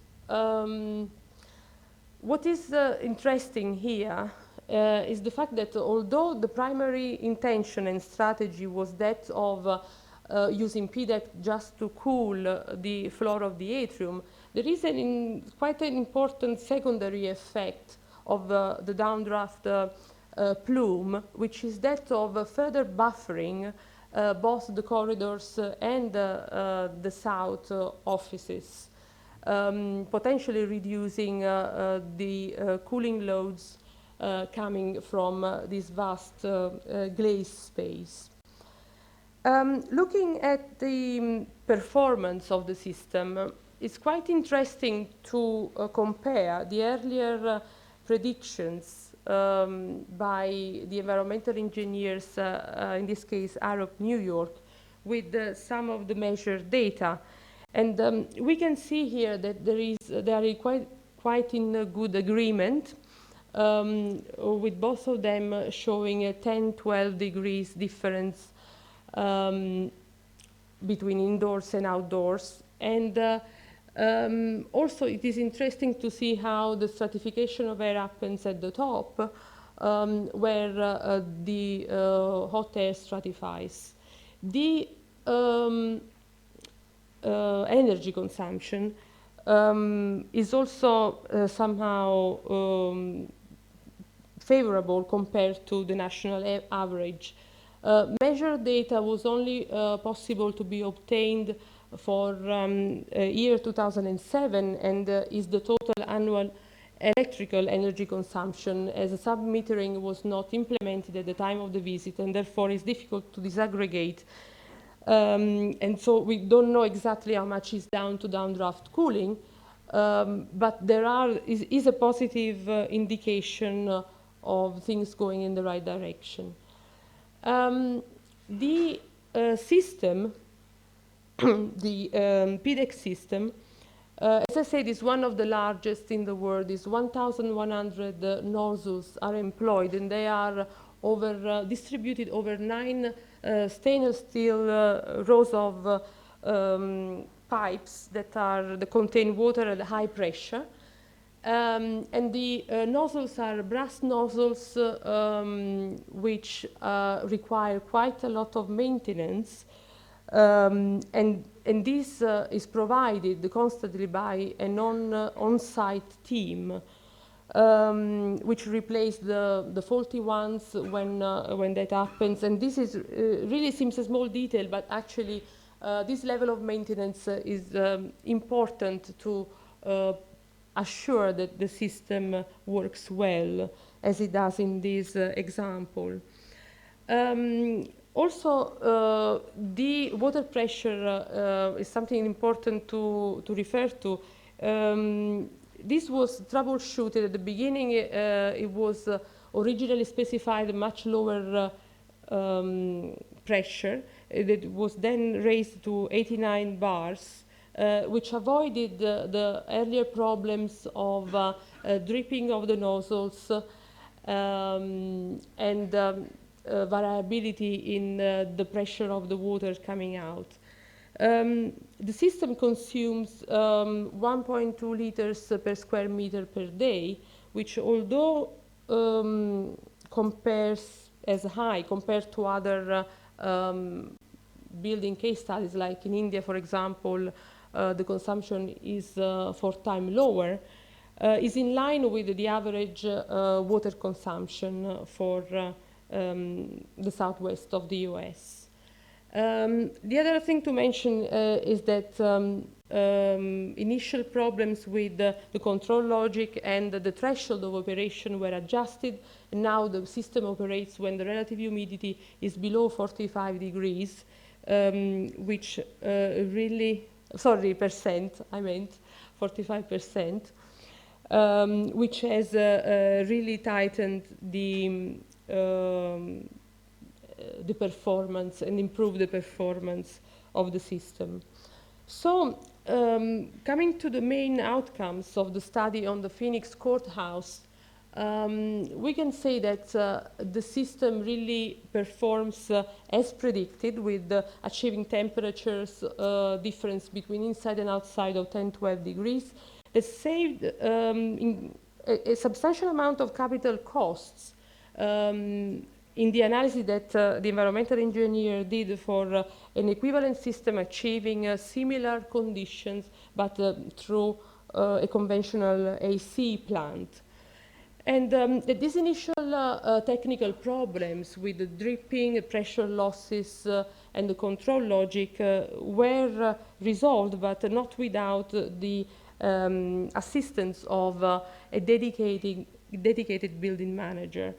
What is interesting here is the fact that although the primary intention and strategy was that of using PDEC just to cool the floor of the atrium, there is quite an important secondary effect of the downdraft plume, which is that of further buffering both the corridors and the south offices, potentially reducing the cooling loads coming from this vast glazed space. Looking at the performance of the system, it's quite interesting to compare the earlier predictions by the environmental engineers, in this case Arup New York, with some of the measured data. And we can see here that they are quite in good agreement, with both of them showing a 10-12 degrees difference between indoors and outdoors. And also it is interesting to see how the stratification of air happens at the top, where the hot air stratifies. The energy consumption is also somehow favorable compared to the national average. Measured data was only possible to be obtained for year 2007, and is the total annual electrical energy consumption, as a sub-metering was not implemented at the time of the visit, and therefore it's difficult to disaggregate. And so we don't know exactly how much is down to downdraft cooling, but there is a positive indication of things going in the right direction. The system the PDEC system, as I said, is one of the largest in the world. Is 1,100 nozzles are employed, and they are distributed over 9 stainless steel rows of pipes that contain water at high pressure. And the nozzles are brass nozzles which require quite a lot of maintenance, and this is provided constantly by an on-site team which replace the faulty ones when that happens. And this is really seems a small detail, but actually this level of maintenance is important to assure that the system works well, as it does in this example. Also, the water pressure is something important to refer to. This was troubleshooted at the beginning. It was originally specified much lower pressure. It was then raised to 89 bars. Which avoided the earlier problems of dripping of the nozzles and variability in the pressure of the water coming out. The system consumes 1.2 liters per square meter per day, which although compares as high compared to other building case studies, like in India, for example, the consumption is 4 times lower, is in line with the average water consumption for the southwest of the US. The other thing to mention is that initial problems with the control logic and the threshold of operation were adjusted, and now the system operates when the relative humidity is below 45 degrees, which really, sorry, percent, I meant 45%, which has really tightened the performance and improved the performance of the system. So, coming to the main outcomes of the study on the Phoenix Courthouse, we can say that the system really performs as predicted, with achieving temperatures difference between inside and outside of 10-12 degrees. That saved a substantial amount of capital costs in the analysis that the environmental engineer did for an equivalent system achieving similar conditions, but through a conventional AC plant. And these initial technical problems with the dripping, pressure losses, and the control logic were resolved, but not without the assistance of a dedicated building manager.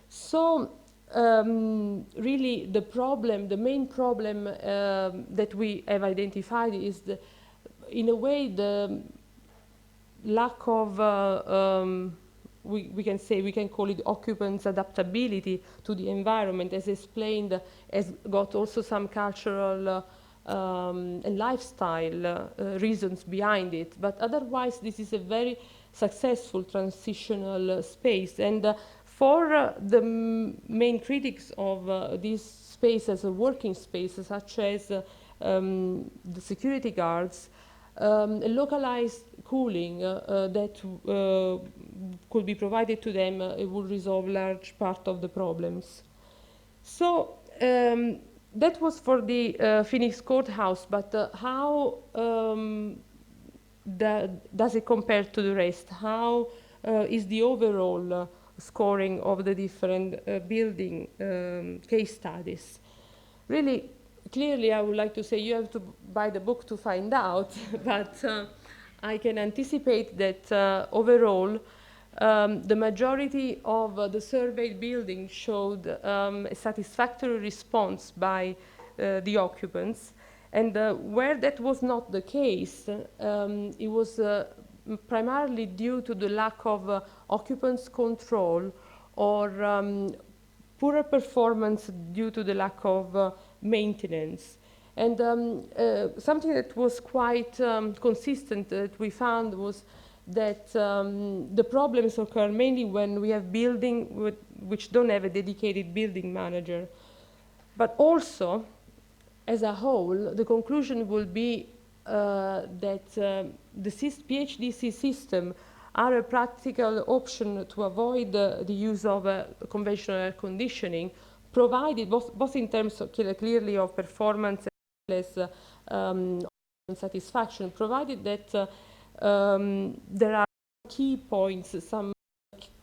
So really the main problem that we have identified is, in a way, the lack of we can call it occupants' adaptability to the environment, as explained, has got also some cultural and lifestyle reasons behind it. But otherwise, this is a very successful transitional space. And for the main critics of this space as a working space, such as the security guards, localized cooling that could be provided to them, it would resolve large part of the problems. So that was for the Phoenix Courthouse, but how does it compare to the rest? How is the overall scoring of the different building case studies? Really, clearly, I would like to say you have to buy the book to find out, but I can anticipate that overall, the majority of the surveyed buildings showed a satisfactory response by the occupants. And where that was not the case, it was primarily due to the lack of occupants' control, or poorer performance due to the lack of maintenance. And something that was quite consistent that we found was that the problems occur mainly when we have buildings which don't have a dedicated building manager. But also, as a whole, the conclusion will be that the PHDC system are a practical option to avoid the use of conventional air conditioning, provided both in terms of clearly of performance as well as satisfaction, provided that there are key points, some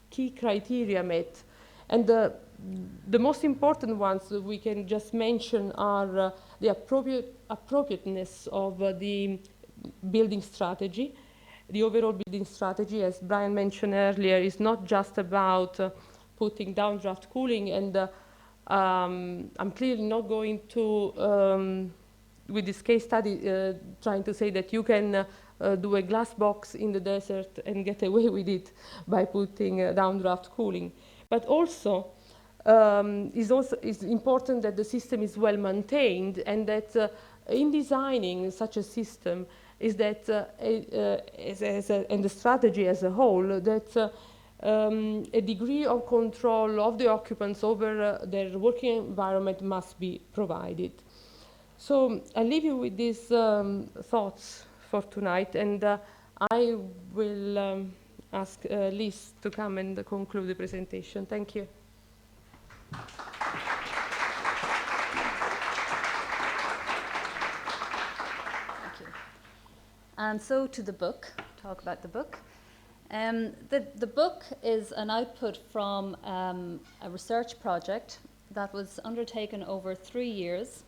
key criteria met. And the most important ones that we can just mention are the appropriateness of the building strategy. The overall building strategy, as Brian mentioned earlier, is not just about putting downdraft cooling, and I'm clearly not going to, with this case study, trying to say that you can do a glass box in the desert and get away with it by putting downdraft cooling. But also, it's important that the system is well maintained, and that in designing such a system is that, and the strategy as a whole, that a degree of control of the occupants over their working environment must be provided. So I leave you with these thoughts for tonight, and I will ask Liz to come and conclude the presentation. Thank you. And so to the book, talk about the book. The book is an output from a research project that was undertaken over 3 years,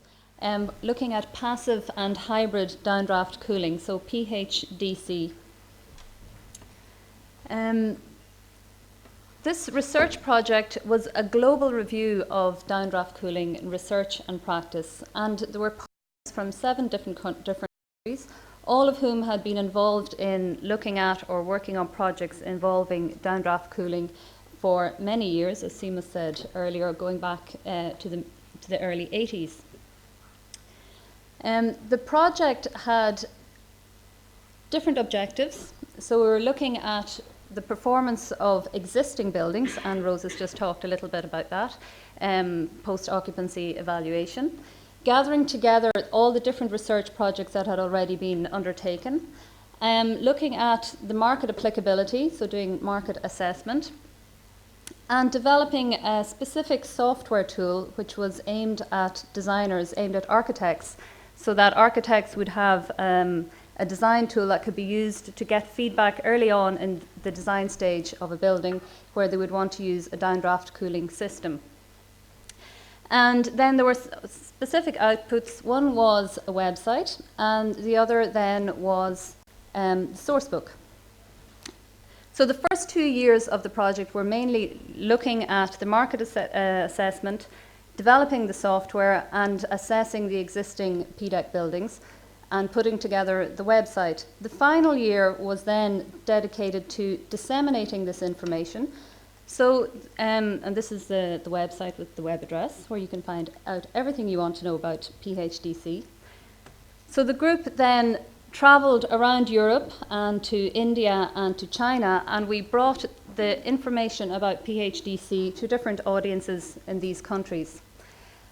looking at passive and hybrid downdraft cooling, so PHDC. This research project was a global review of downdraft cooling in research and practice, and there were partners from 7 different countries, all of whom had been involved in looking at or working on projects involving downdraft cooling for many years, as Seema said earlier, going back to the early 80s. The project had different objectives. So we were looking at the performance of existing buildings, and Rosa's just talked a little bit about that, post-occupancy evaluation, gathering together all the different research projects that had already been undertaken, looking at the market applicability, so doing market assessment, and developing a specific software tool which was aimed at designers, aimed at architects, so that architects would have a design tool that could be used to get feedback early on in the design stage of a building where they would want to use a downdraft cooling system. And then there were specific outputs. One was a website, and the other then was the source book. So the first 2 years of the project were mainly looking at the market assessment, developing the software, and assessing the existing PDEC buildings, and putting together the website. The final year was then dedicated to disseminating this information. So, and this is the website with the web address, where you can find out everything you want to know about PHDC. So the group then travelled around Europe and to India and to China, and we brought the information about PHDC to different audiences in these countries.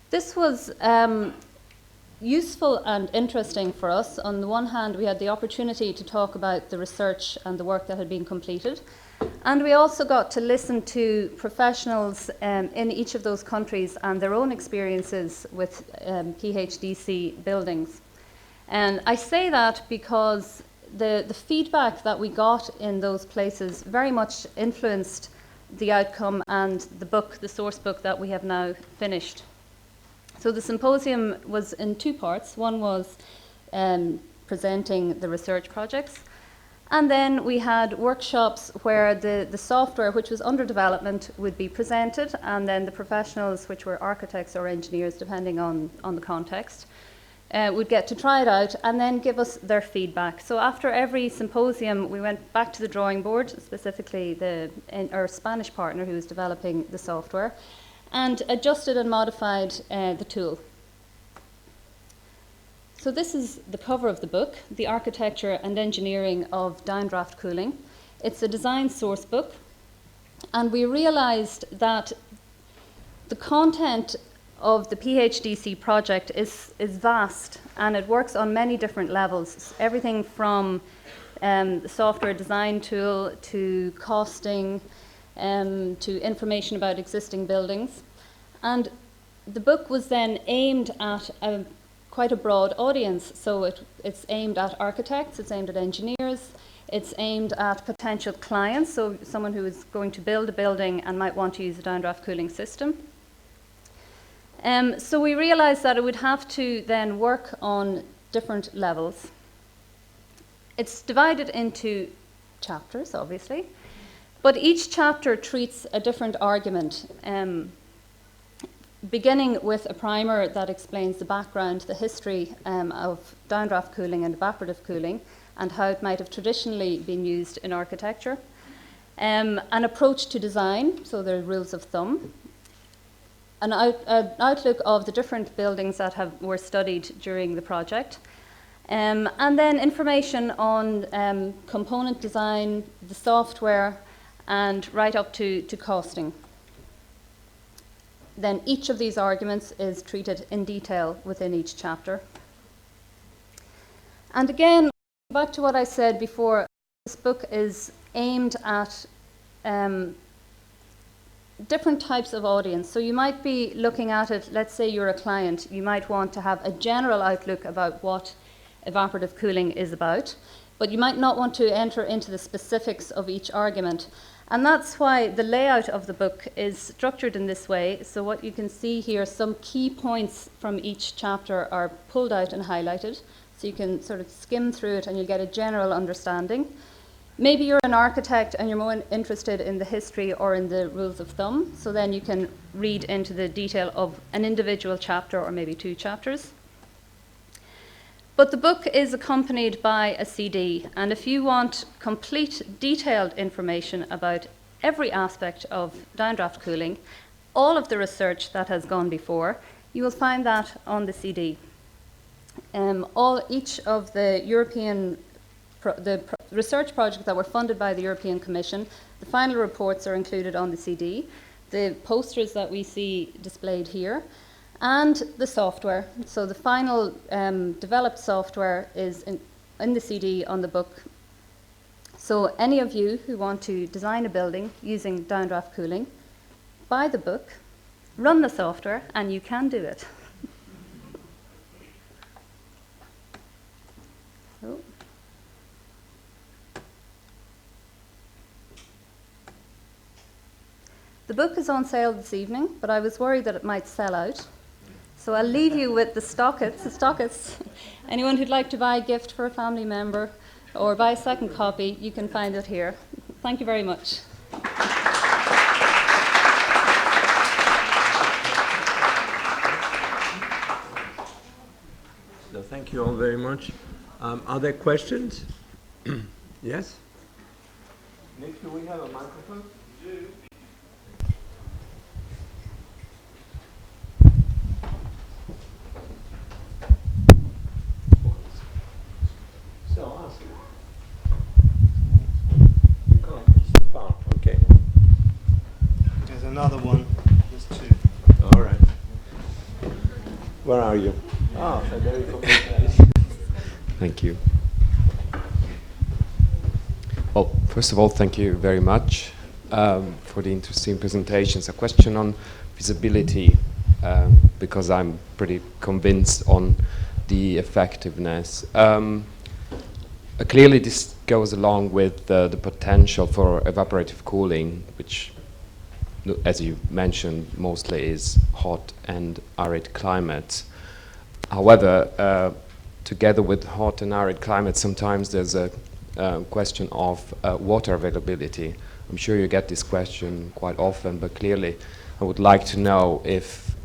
This was useful and interesting for us. On the one hand, we had the opportunity to talk about the research and the work that had been completed, and we also got to listen to professionals in each of those countries and their own experiences with PHDC buildings. And I say that because the feedback that we got in those places very much influenced the outcome and the book, the source book that we have now finished. So the symposium was in 2 parts. One was presenting the research projects, and then we had workshops where the software, which was under development, would be presented, and then the professionals, which were architects or engineers, depending on the context, would get to try it out and then give us their feedback. So after every symposium, we went back to the drawing board, specifically our Spanish partner who was developing the software, and adjusted and modified the tool. So this is the cover of the book, The Architecture and Engineering of Downdraft Cooling. It's a design source book, and we realised that the content of the PhDC project is vast, and it works on many different levels. Everything from the software design tool to costing to information about existing buildings. And the book was then aimed at quite a broad audience. So it's aimed at architects, it's aimed at engineers, it's aimed at potential clients, so someone who is going to build a building and might want to use a downdraft cooling system. So we realised that it would have to then work on different levels. It's divided into chapters, obviously, but each chapter treats a different argument, beginning with a primer that explains the background, the history of downdraft cooling and evaporative cooling, and how it might have traditionally been used in architecture. An approach to design, so there are rules of thumb. An outlook of the different buildings that were studied during the project. And then information on component design, the software, and right up to costing. Then each of these arguments is treated in detail within each chapter. And again, back to what I said before, this book is aimed at different types of audience. So you might be looking at it, let's say you're a client, you might want to have a general outlook about what evaporative cooling is about, but you might not want to enter into the specifics of each argument. And that's why the layout of the book is structured in this way. So what you can see here, some key points from each chapter are pulled out and highlighted. So you can sort of skim through it and you'll get a general understanding. Maybe you're an architect and you're more interested in the history or in the rules of thumb. So then you can read into the detail of an individual chapter or maybe two chapters. But the book is accompanied by a CD, and if you want complete, detailed information about every aspect of downdraft cooling, all of the research that has gone before, you will find that on the CD. Each of the European research projects that were funded by the European Commission, the final reports are included on the CD, the posters that we see displayed here, and the software. So the final developed software is in the CD on the book. So any of you who want to design a building using downdraft cooling, buy the book, run the software, and you can do it. So. The book is on sale this evening, but I was worried that it might sell out. So I'll leave you with the stockists. Anyone who'd like to buy a gift for a family member or buy a second copy, you can find it here. Thank you very much. So thank you all very much. Are there questions? Yes? Nick, do we have a microphone? We do. So ask. You can't. So far. Okay. There's another one. There's two. All right. Where are you? Ah, Federico. Thank you. Well, first of all, thank you very much for the interesting presentations. A question on feasibility, because I'm pretty convinced on the effectiveness. Clearly, this goes along with the potential for evaporative cooling, which, as you mentioned, mostly is hot and arid climates. However, together with hot and arid climates, sometimes there's a question of water availability. I'm sure you get this question quite often, but clearly I would like to know if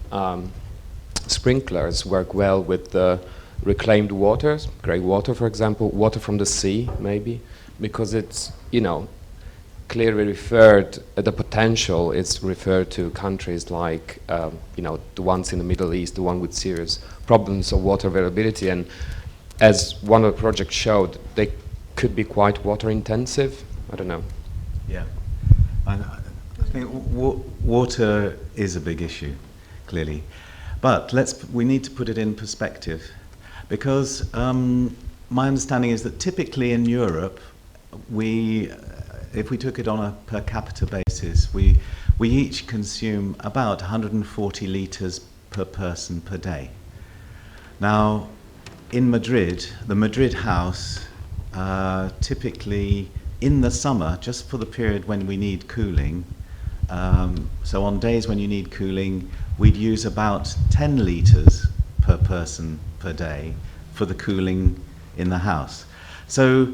sprinklers work well with the reclaimed waters, grey water, for example, water from the sea, maybe, because it's, you know, clearly referred, the potential is referred to countries like, you know, the ones in the Middle East, the one with serious problems of water availability. And as one of the projects showed, they could be quite water intensive. I don't know. Yeah. I think water is a big issue, clearly. But we need to put it in perspective, because my understanding is that typically in Europe, if we took it on a per capita basis, we each consume about 140 litres per person per day. Now, in Madrid, the Madrid house, typically in the summer, just for the period when we need cooling, so on days when you need cooling, we'd use about 10 litres per person per day for the cooling in the house. So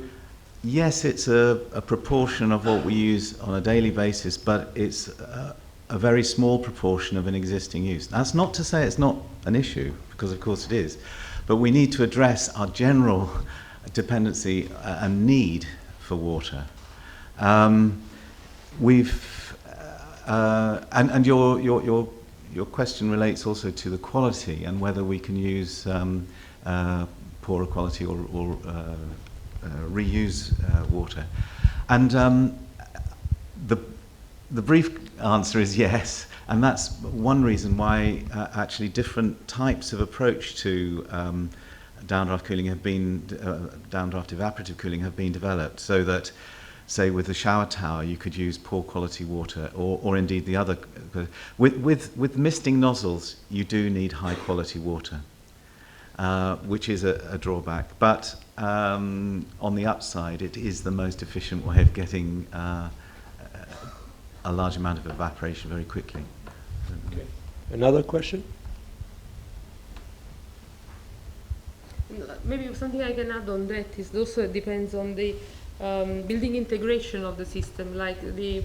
yes, it's a proportion of what we use on a daily basis, but it's a very small proportion of an existing use. That's not to say it's not an issue, because of course it is, but we need to address our general dependency and need for water. Your question relates also to the quality and whether we can use poorer quality or reuse water. And the brief answer is yes, and that's one reason why actually different types of approach to downdraft cooling have been, downdraft evaporative cooling have been developed, so that, say, with the shower tower, you could use poor quality water, or indeed the other. With misting nozzles, you do need high quality water, which is a drawback. But on the upside, it is the most efficient way of getting a large amount of evaporation very quickly. Okay. Another question? Maybe something I can add on that is also depends on the building integration of the system, like the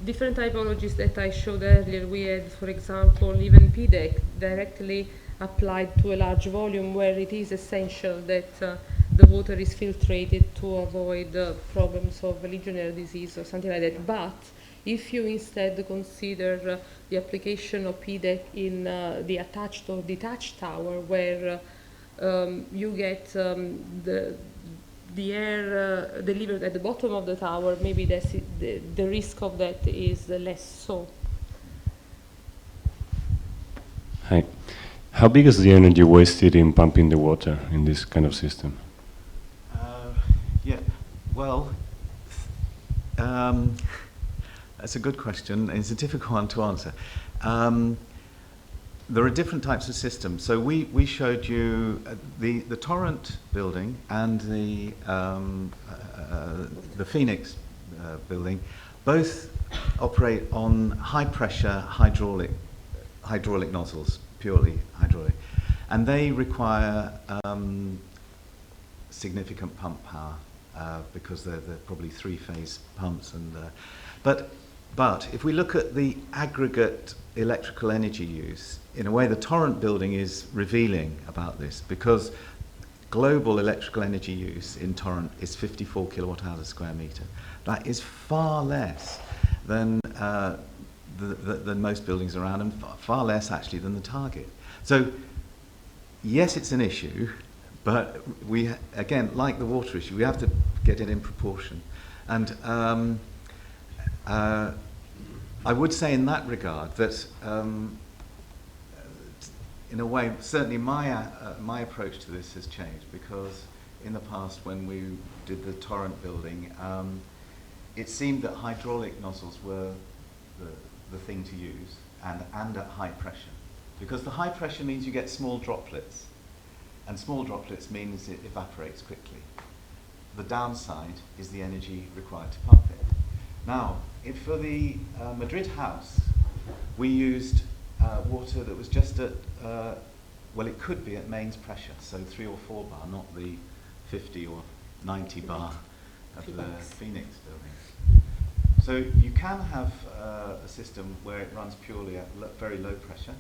different typologies that I showed earlier. We had, for example, even PDEC directly applied to a large volume where it is essential that the water is filtrated to avoid problems of Legionnaire disease or something like that. But if you instead consider the application of PDEC in the attached or detached tower, where you get the air delivered at the bottom of the tower, maybe the risk of that is less so. Hi. How big is the energy wasted in pumping the water in this kind of system? Yeah, well, that's a good question. It's a difficult one to answer. There are different types of systems. So we showed you the Torrent building and the Phoenix building. Both operate on high pressure hydraulic nozzles, purely hydraulic, and they require significant pump power because they're probably three-phase pumps. And but if we look at the aggregate electrical energy use, in a way the Torrent building is revealing about this, because global electrical energy use in Torrent is 54 kilowatt hours a square meter. That is far less than most buildings around, and far less actually than the target. So yes, it's an issue, but we, again, like the water issue, we have to get it in proportion. And I would say in that regard that in a way, certainly my approach to this has changed, because in the past when we did the Torrent building, it seemed that hydraulic nozzles were the thing to use, and at high pressure. Because the high pressure means you get small droplets, and small droplets means it evaporates quickly. The downside is the energy required to pump it. Now, for the Madrid house, we used water that was just at, well, it could be at mains pressure, so 3 or 4 bar, not the 50 or 90 bar of the Phoenix building. So you can have a system where it runs purely at very low pressure,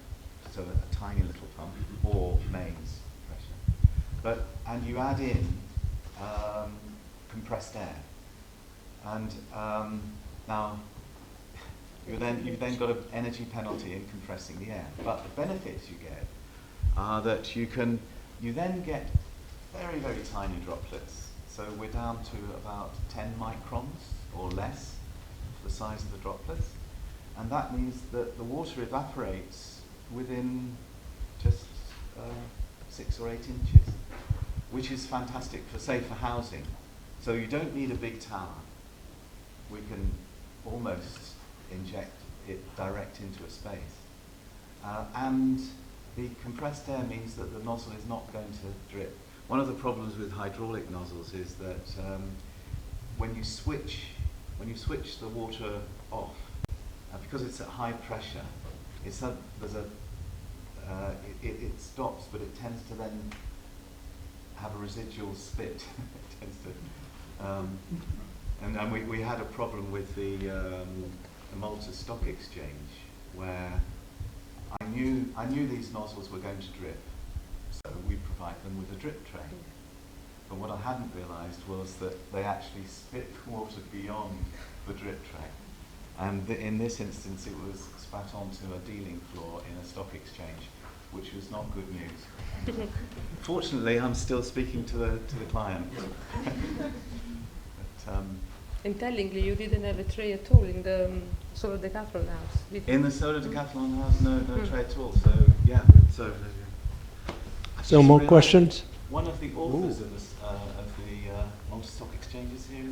so a tiny little pump, or mains pressure. And you add in compressed air. And Now, you've then got an energy penalty in compressing the air. But the benefits you get are that you then get very, very tiny droplets. So we're down to about 10 microns or less for the size of the droplets. And that means that the water evaporates within just 6 or 8 inches, which is fantastic for, say, for housing. So you don't need a big tower. We can almost inject it direct into a space. And the compressed air means that the nozzle is not going to drip. One of the problems with hydraulic nozzles is that when you switch the water off, because it's at high pressure, it stops, but it tends to then have a residual spit. It tends to, and we had a problem with the Malta Stock Exchange, where I knew these nozzles were going to drip, so we provide them with a drip tray. But what I hadn't realised was that they actually spit water beyond the drip tray. And in this instance, it was spat onto a dealing floor in a stock exchange, which was not good news. Fortunately, I'm still speaking to the client. But, and tellingly, you didn't have a tray at all in the solar decathlon house, did you? In the solar decathlon house, no tray at all. So yeah, So more questions? One of the authors of the Malta Stock Exchange is here.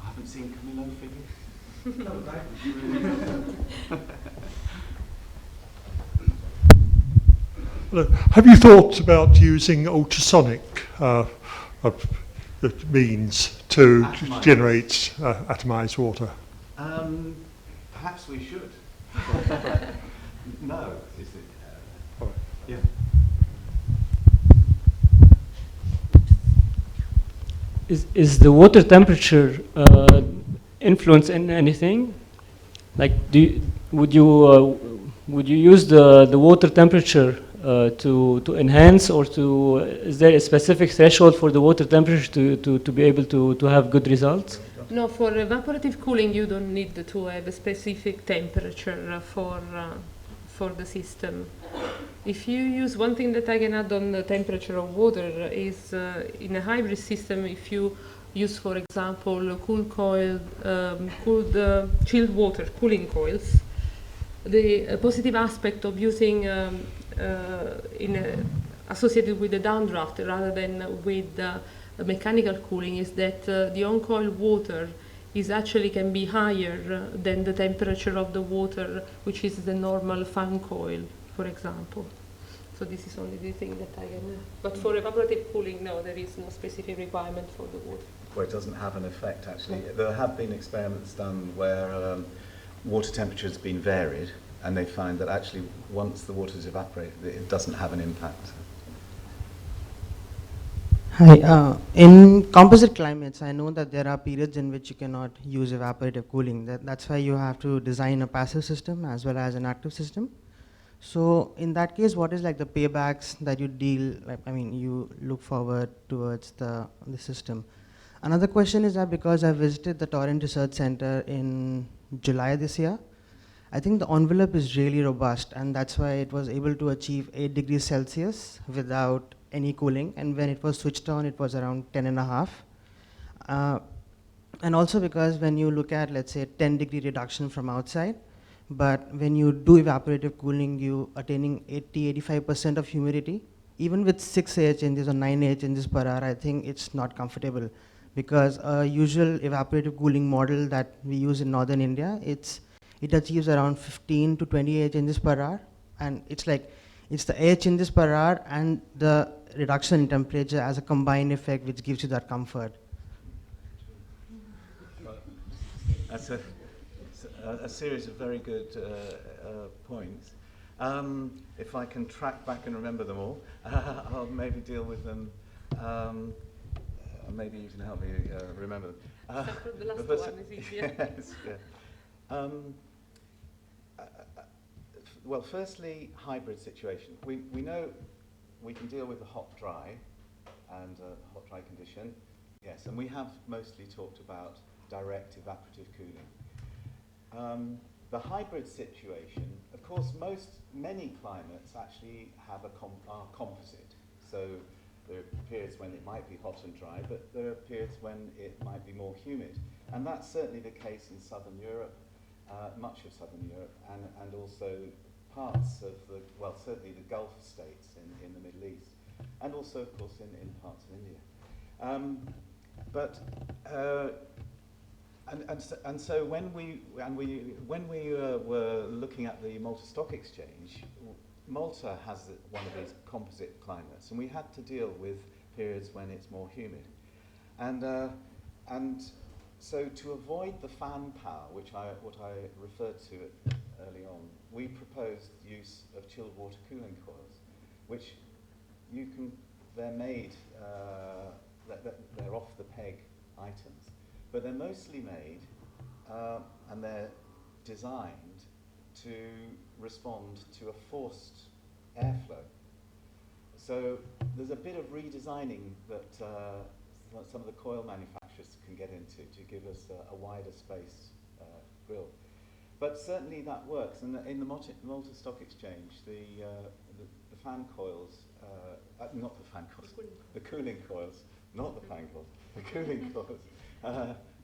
I haven't seen Camillo figure. Have you thought about using ultrasonic means to generate atomized water? Perhaps we should. No, is it? Yeah. Is the water temperature influence in anything? Like, would you use the water temperature to enhance, or is there a specific threshold for the water temperature to be able to have good results? No, for evaporative cooling, you don't need to have a specific temperature for the system. If you use one thing that I can add on the temperature of water is in a hybrid system, if you use, for example, chilled water cooling coils, the positive aspect of using associated with the downdraft rather than with mechanical cooling is that the on-coil water can be higher than the temperature of the water, which is the normal fan coil, for example. So this is only the thing that I can. But for evaporative cooling, no, there is no specific requirement for the water. Well, it doesn't have an effect, actually. There have been experiments done where water temperature has been varied, and they find that actually once the water is evaporated, it doesn't have an impact. Hi, in composite climates, I know that there are periods in which you cannot use evaporative cooling. That's why you have to design a passive system as well as an active system. So in that case, what is like the paybacks that you look forward towards the system? Another question is that because I visited the Torrent Research Center in July this year, I think the envelope is really robust, and that's why it was able to achieve 8 degrees Celsius without any cooling, and when it was switched on, it was around 10.5. And also because when you look at, let's say, 10-degree reduction from outside, but when you do evaporative cooling, you attaining 80-85% of humidity. Even with 6 air changes or 9 air changes per hour, I think it's not comfortable, because a usual evaporative cooling model that we use in northern India, it achieves around 15 to 20 air changes per hour, and it's the air changes per hour and the reduction in temperature as a combined effect which gives you that comfort. That's a series of very good points. If I can track back and remember them all, I'll maybe deal with them. Maybe you can help me remember them. The last one is easier. Yes, yeah. Well, firstly, hybrid situation. We know we can deal with the hot-dry and hot-dry condition. Yes, and we have mostly talked about direct evaporative cooling. The hybrid situation, of course, many climates actually have are composite. So there are periods when it might be hot and dry, but there are periods when it might be more humid. And that's certainly the case in southern Europe, much of southern Europe, and also parts of certainly the Gulf states in the Middle East, and also, of course, in parts of India. So when we were looking at the Malta Stock Exchange, Malta has one of these composite climates, and we had to deal with periods when it's more humid, and so to avoid the fan power, what I referred to early on, we proposed the use of chilled water cooling coils, which they're made, they're off the peg items, but they're mostly made and they're designed to respond to a forced airflow. So there's a bit of redesigning that some of the coil manufacturers can get into to give us a wider space grill. But certainly that works. And in the Malta Stock Exchange, the fan coils, not the fan coils, the cooling coils, not the fan coils, the cooling coils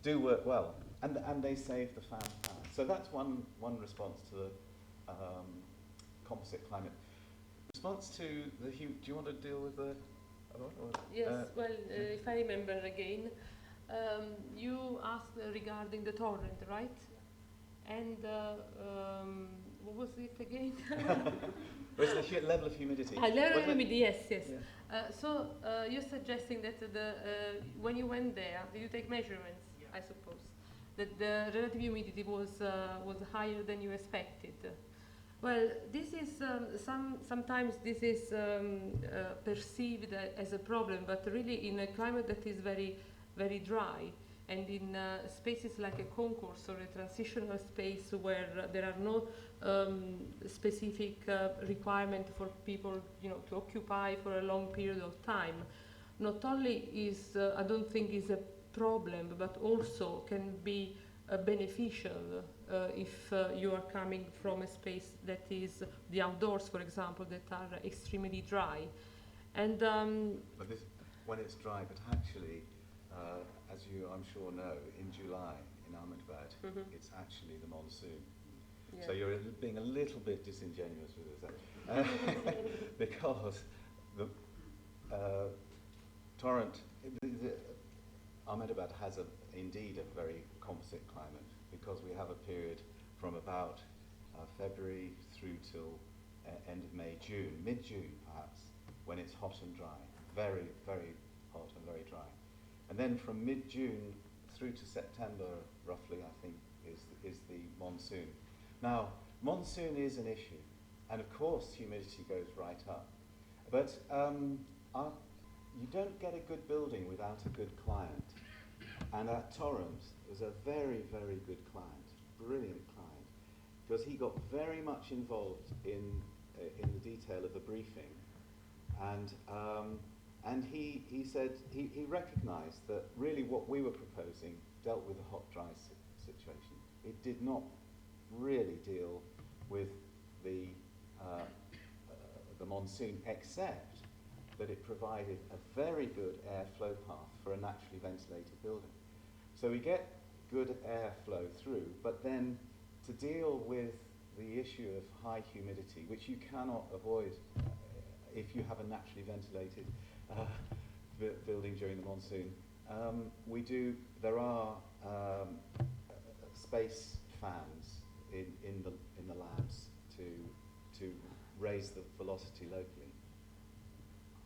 do work well, and they save the fan power. So that's one response to the composite climate. Response to the do you want to deal with the? Yes. If I remember again, you asked regarding the Torrent, right? And what was it again? What's the level of humidity? Level of humidity, yes. Yeah. So you're suggesting that when you went there, did you take measurements? Yeah. I suppose that the relative humidity was higher than you expected. Well, this is sometimes this is perceived as a problem, but really in a climate that is very, very dry, and in spaces like a concourse or a transitional space where there are no specific requirement for people, to occupy for a long period of time, not only is I don't think is a problem, but also can be beneficial if you are coming from a space that is the outdoors, for example, that are extremely dry. And but when it's dry, but actually, as you I'm sure know, in July in Ahmedabad, it's actually the monsoon. Yeah. So you're being a little bit disingenuous with us, because the Torrent, Ahmedabad has indeed a very composite climate, because we have a period from about February through till end of May, June, mid-June perhaps, when it's hot and dry, very, very hot and very dry. And then from mid-June through to September, roughly, I think, is the monsoon. Now, monsoon is an issue, and of course humidity goes right up. But you don't get a good building without a good client. And at Torrent was a very, very good client, brilliant client, because he got very much involved in the detail of the briefing, and he said he recognised that really what we were proposing dealt with the hot dry situation. It did not really deal with the monsoon, except that it provided a very good airflow path for a naturally ventilated building. So we get good airflow through, but then to deal with the issue of high humidity, which you cannot avoid if you have a naturally ventilated building during the monsoon, there are space fans in the labs to raise the velocity locally.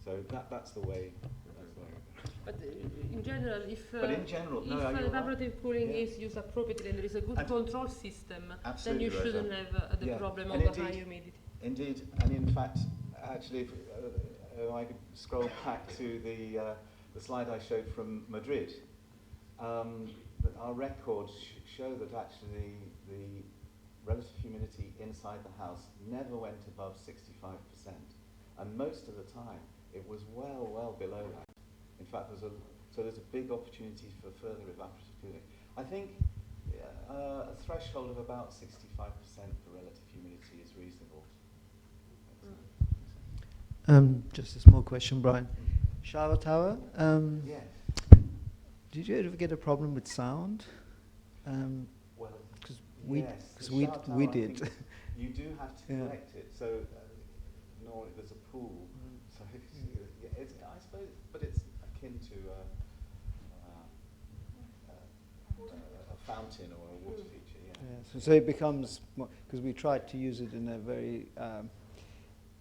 So that's the way. But in general, if evaporative cooling is used appropriately and there is a good control system, then you shouldn't have the problem of the high humidity. Indeed, and in fact, actually, if I could scroll back to the slide I showed from Madrid, that our records show that actually the relative humidity inside the house never went above 65%, and most of the time it was well below that. In fact, there's a big opportunity for further evaporative cooling. I think a threshold of about 65% for relative humidity is reasonable. Just a small question, Brian. Shower tower. Yes. Did you ever get a problem with sound? Well, because yes, we shower tower, we I did. think you do have to correct it. So normally there's a pool. So it's, I suppose, but it's akin to a fountain or a water feature. Yeah. So it becomes, because we tried to use it in a very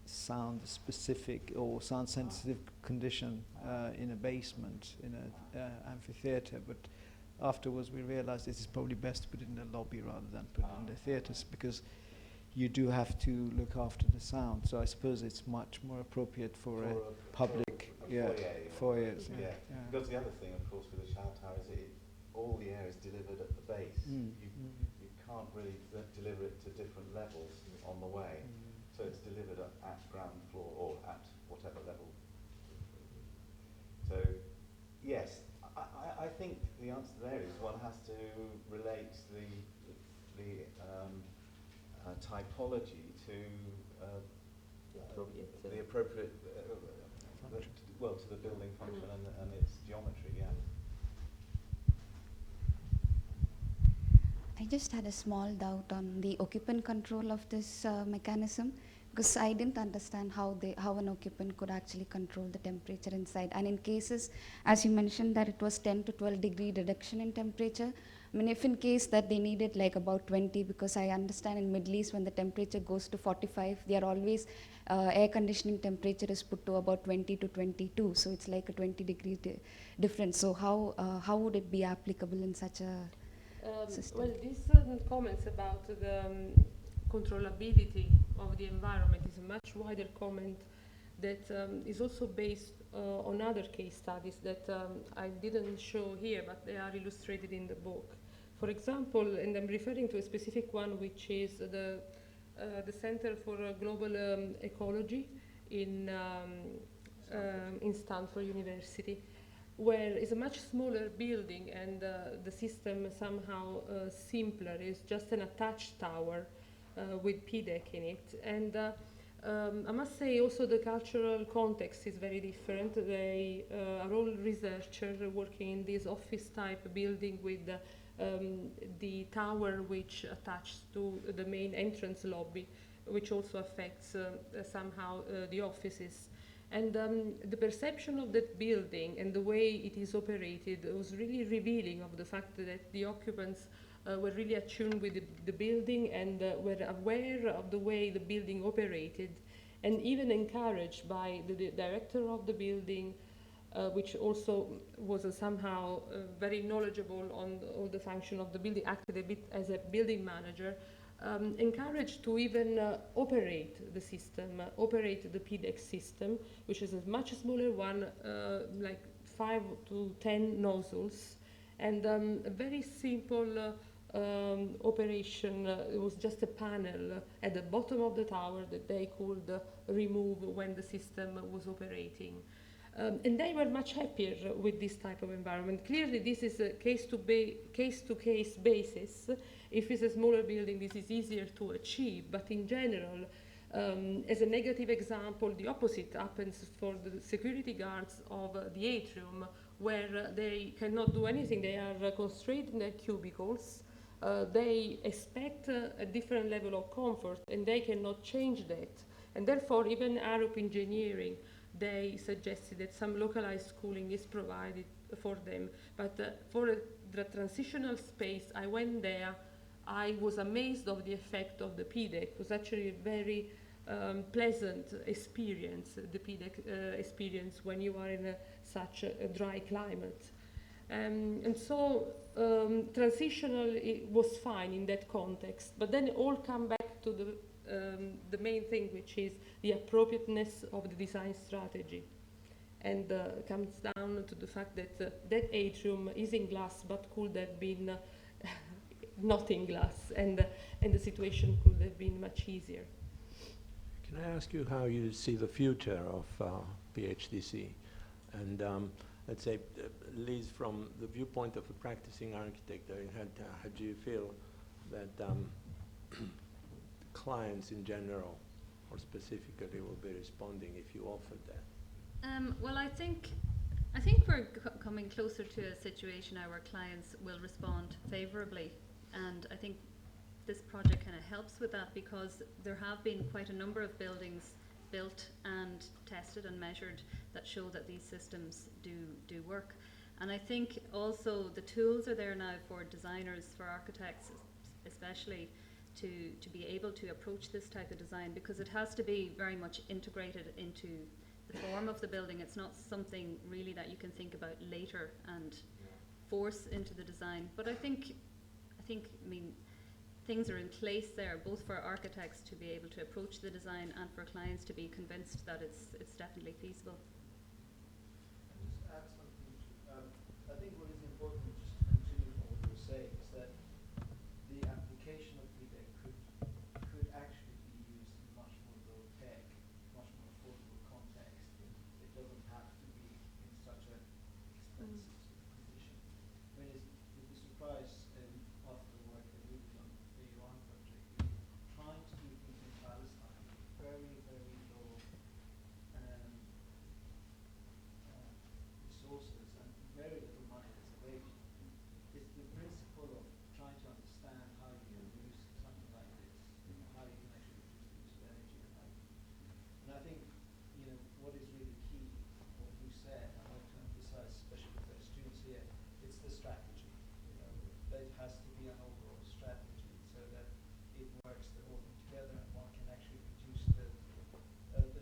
sound specific or sound sensitive condition in a basement in an amphitheatre, but afterwards we realized it is probably best to put it in the lobby rather than put it in the theatres, because you do have to look after the sound. So I suppose it's much more appropriate for a public foyers. Yeah. Because the other thing, of course, with the shower tower is all the air is delivered at the base. You can't really deliver it to different levels on the way. So it's delivered at ground floor or at whatever level. So, yes, I think the answer there is one has to relate the typology to the appropriate, to the building function and its geometry. Yeah. I just had a small doubt on the occupant control of this mechanism, because I didn't understand how an occupant could actually control the temperature inside. And in cases, as you mentioned, that it was 10 to 12 degree reduction in temperature. I mean, if in case that they needed like about 20, because I understand in Middle East when the temperature goes to 45, they are always air conditioning temperature is put to about 20 to 22. So it's like a 20 degree difference. So how would it be applicable in such a system? Well, these comments about the controllability of the environment is a much wider comment that is also based on other case studies that I didn't show here, but they are illustrated in the book. For example, and I'm referring to a specific one, which is the Center for Global Ecology in Stanford University, where it's a much smaller building and the system somehow simpler. It's just an attached tower with PDEC in it. And I must say also the cultural context is very different. They are all researchers working in this office type building with the tower which attaches to the main entrance lobby, which also affects somehow the offices. And the perception of that building and the way it is operated was really revealing of the fact that the occupants were really attuned with the building and were aware of the way the building operated, and even encouraged by the director of the building, which also was somehow very knowledgeable on all the function of the building, acted a bit as a building manager, encouraged to even operate the system, operate the PDEC system, which is a much smaller one, like 5 to 10 nozzles, and a very simple operation. It was just a panel at the bottom of the tower that they could remove when the system was operating. And they were much happier with this type of environment. Clearly, this is a case-to-case basis. If it's a smaller building, this is easier to achieve. But in general, as a negative example, the opposite happens for the security guards of the atrium, where they cannot do anything. They are constrained in their cubicles. They expect a different level of comfort, and they cannot change that. And therefore, even Arup Engineering, they suggested that some localized cooling is provided for them. But for the transitional space, I went there. I was amazed of the effect of the PDEC. It was actually a very pleasant experience, the PDEC experience when you are in such a dry climate. And so transitional was fine in that context, but then it all come back to the main thing, which is the appropriateness of the design strategy, and comes down to the fact that that atrium is in glass but could have been not in glass, and the situation could have been much easier. Can I ask you how you see the future of PHDC? And let's say, Liz, from the viewpoint of a practicing architect, how do you feel that clients in general, or specifically, will be responding if you offered that? Well, I think we're coming closer to a situation now where clients will respond favourably, and I think this project kind of helps with that, because there have been quite a number of buildings built and tested and measured that show that these systems do work. And I think also the tools are there now for designers, for architects especially, to be able to approach this type of design, because it has to be very much integrated into the form of the building. It's not something really that you can think about later and force into the design. But I mean, things are in place there, both for architects to be able to approach the design and for clients to be convinced that it's definitely feasible. Just add something to, I think what is important, just to continue what you were saying, is that the application of VDEC could actually be used in much more low tech, much more affordable context. It doesn't have to be in such an expensive condition. I mean, you'd be surprised after the work that we did on the Iran project, we trying to do things in Palestine very, very low resources and very little money that's available. It's the principle of trying to understand how you can use something like this, how you can actually reduce the use of energy and how. And I think, what is really key, what you said, I want to emphasize, especially with the students here, it's the strategy. That it has to be an overall strategy so that it works, the whole thing together, and one can actually reduce the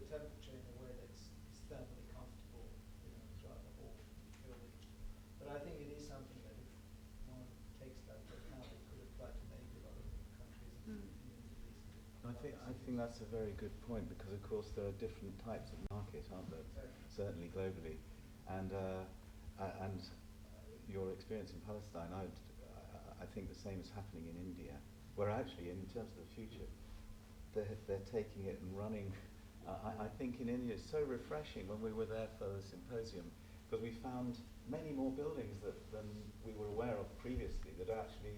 temperature in a way that's thermally comfortable, throughout the whole building. But I think it is something that if one takes that into account, it could apply to maybe a lot of countries in the Middle East. I think that's a very good point, because of course there are different types of market, aren't there? Certainly globally, and your experience in Palestine, I think the same is happening in India, where actually, in terms of the future, they're taking it and running. I think in India it's so refreshing when we were there for the symposium, because we found many more buildings than we were aware of previously that are actually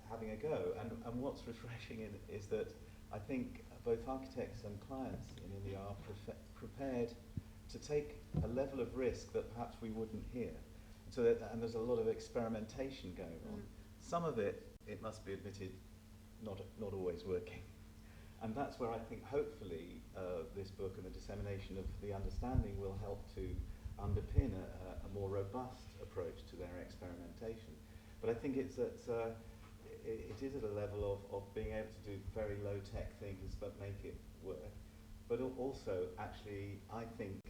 having a go. And what's refreshing is that I think both architects and clients in India are prepared to take a level of risk that perhaps we wouldn't here. And there's a lot of experimentation going on. Some of it must be admitted, not always working. And that's where I think hopefully this book and the dissemination of the understanding will help to underpin a more robust approach to their experimentation. But I think it is at a level of being able to do very low-tech things but make it work. But also, actually, I think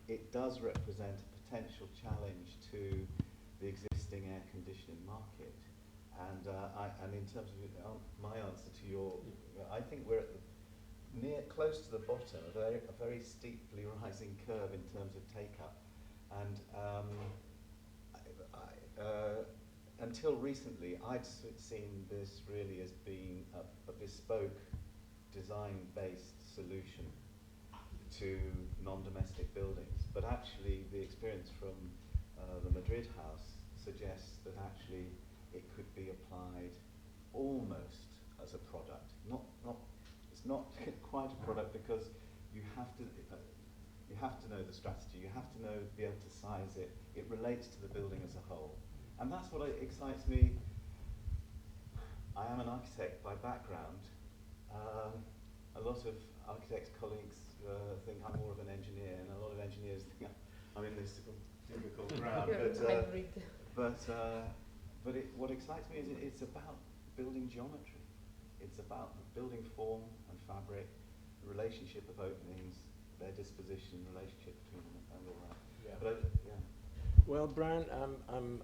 it does represent a potential challenge to the existing air conditioning market. And in terms of my answer to your, I think we're at close to the bottom, a very steeply rising curve in terms of take-up. And until recently, I'd seen this really as being a bespoke, design-based solution to non-domestic buildings. But actually, the experience from the Madrid house suggests that actually it could be applied almost as a product. It's not quite a product, because you have to know the strategy. You have to be able to size it. It relates to the building as a whole, and that's what excites me. I am an architect by background. A lot of architects colleagues think I'm more of an engineer, and a lot of engineers think I'm in this difficult ground. But what excites me is it's about building geometry. It's about the building form and fabric, the relationship of openings, their disposition, relationship between them, and all that. Yeah. But yeah. Well, Brian, I'm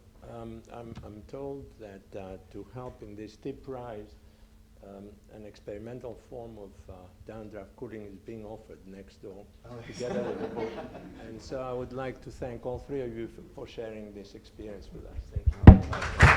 told that to help in this steep rise, an experimental form of downdraft cooling is being offered next door together with the book. And so I would like to thank all three of you for sharing this experience with us. Thank you.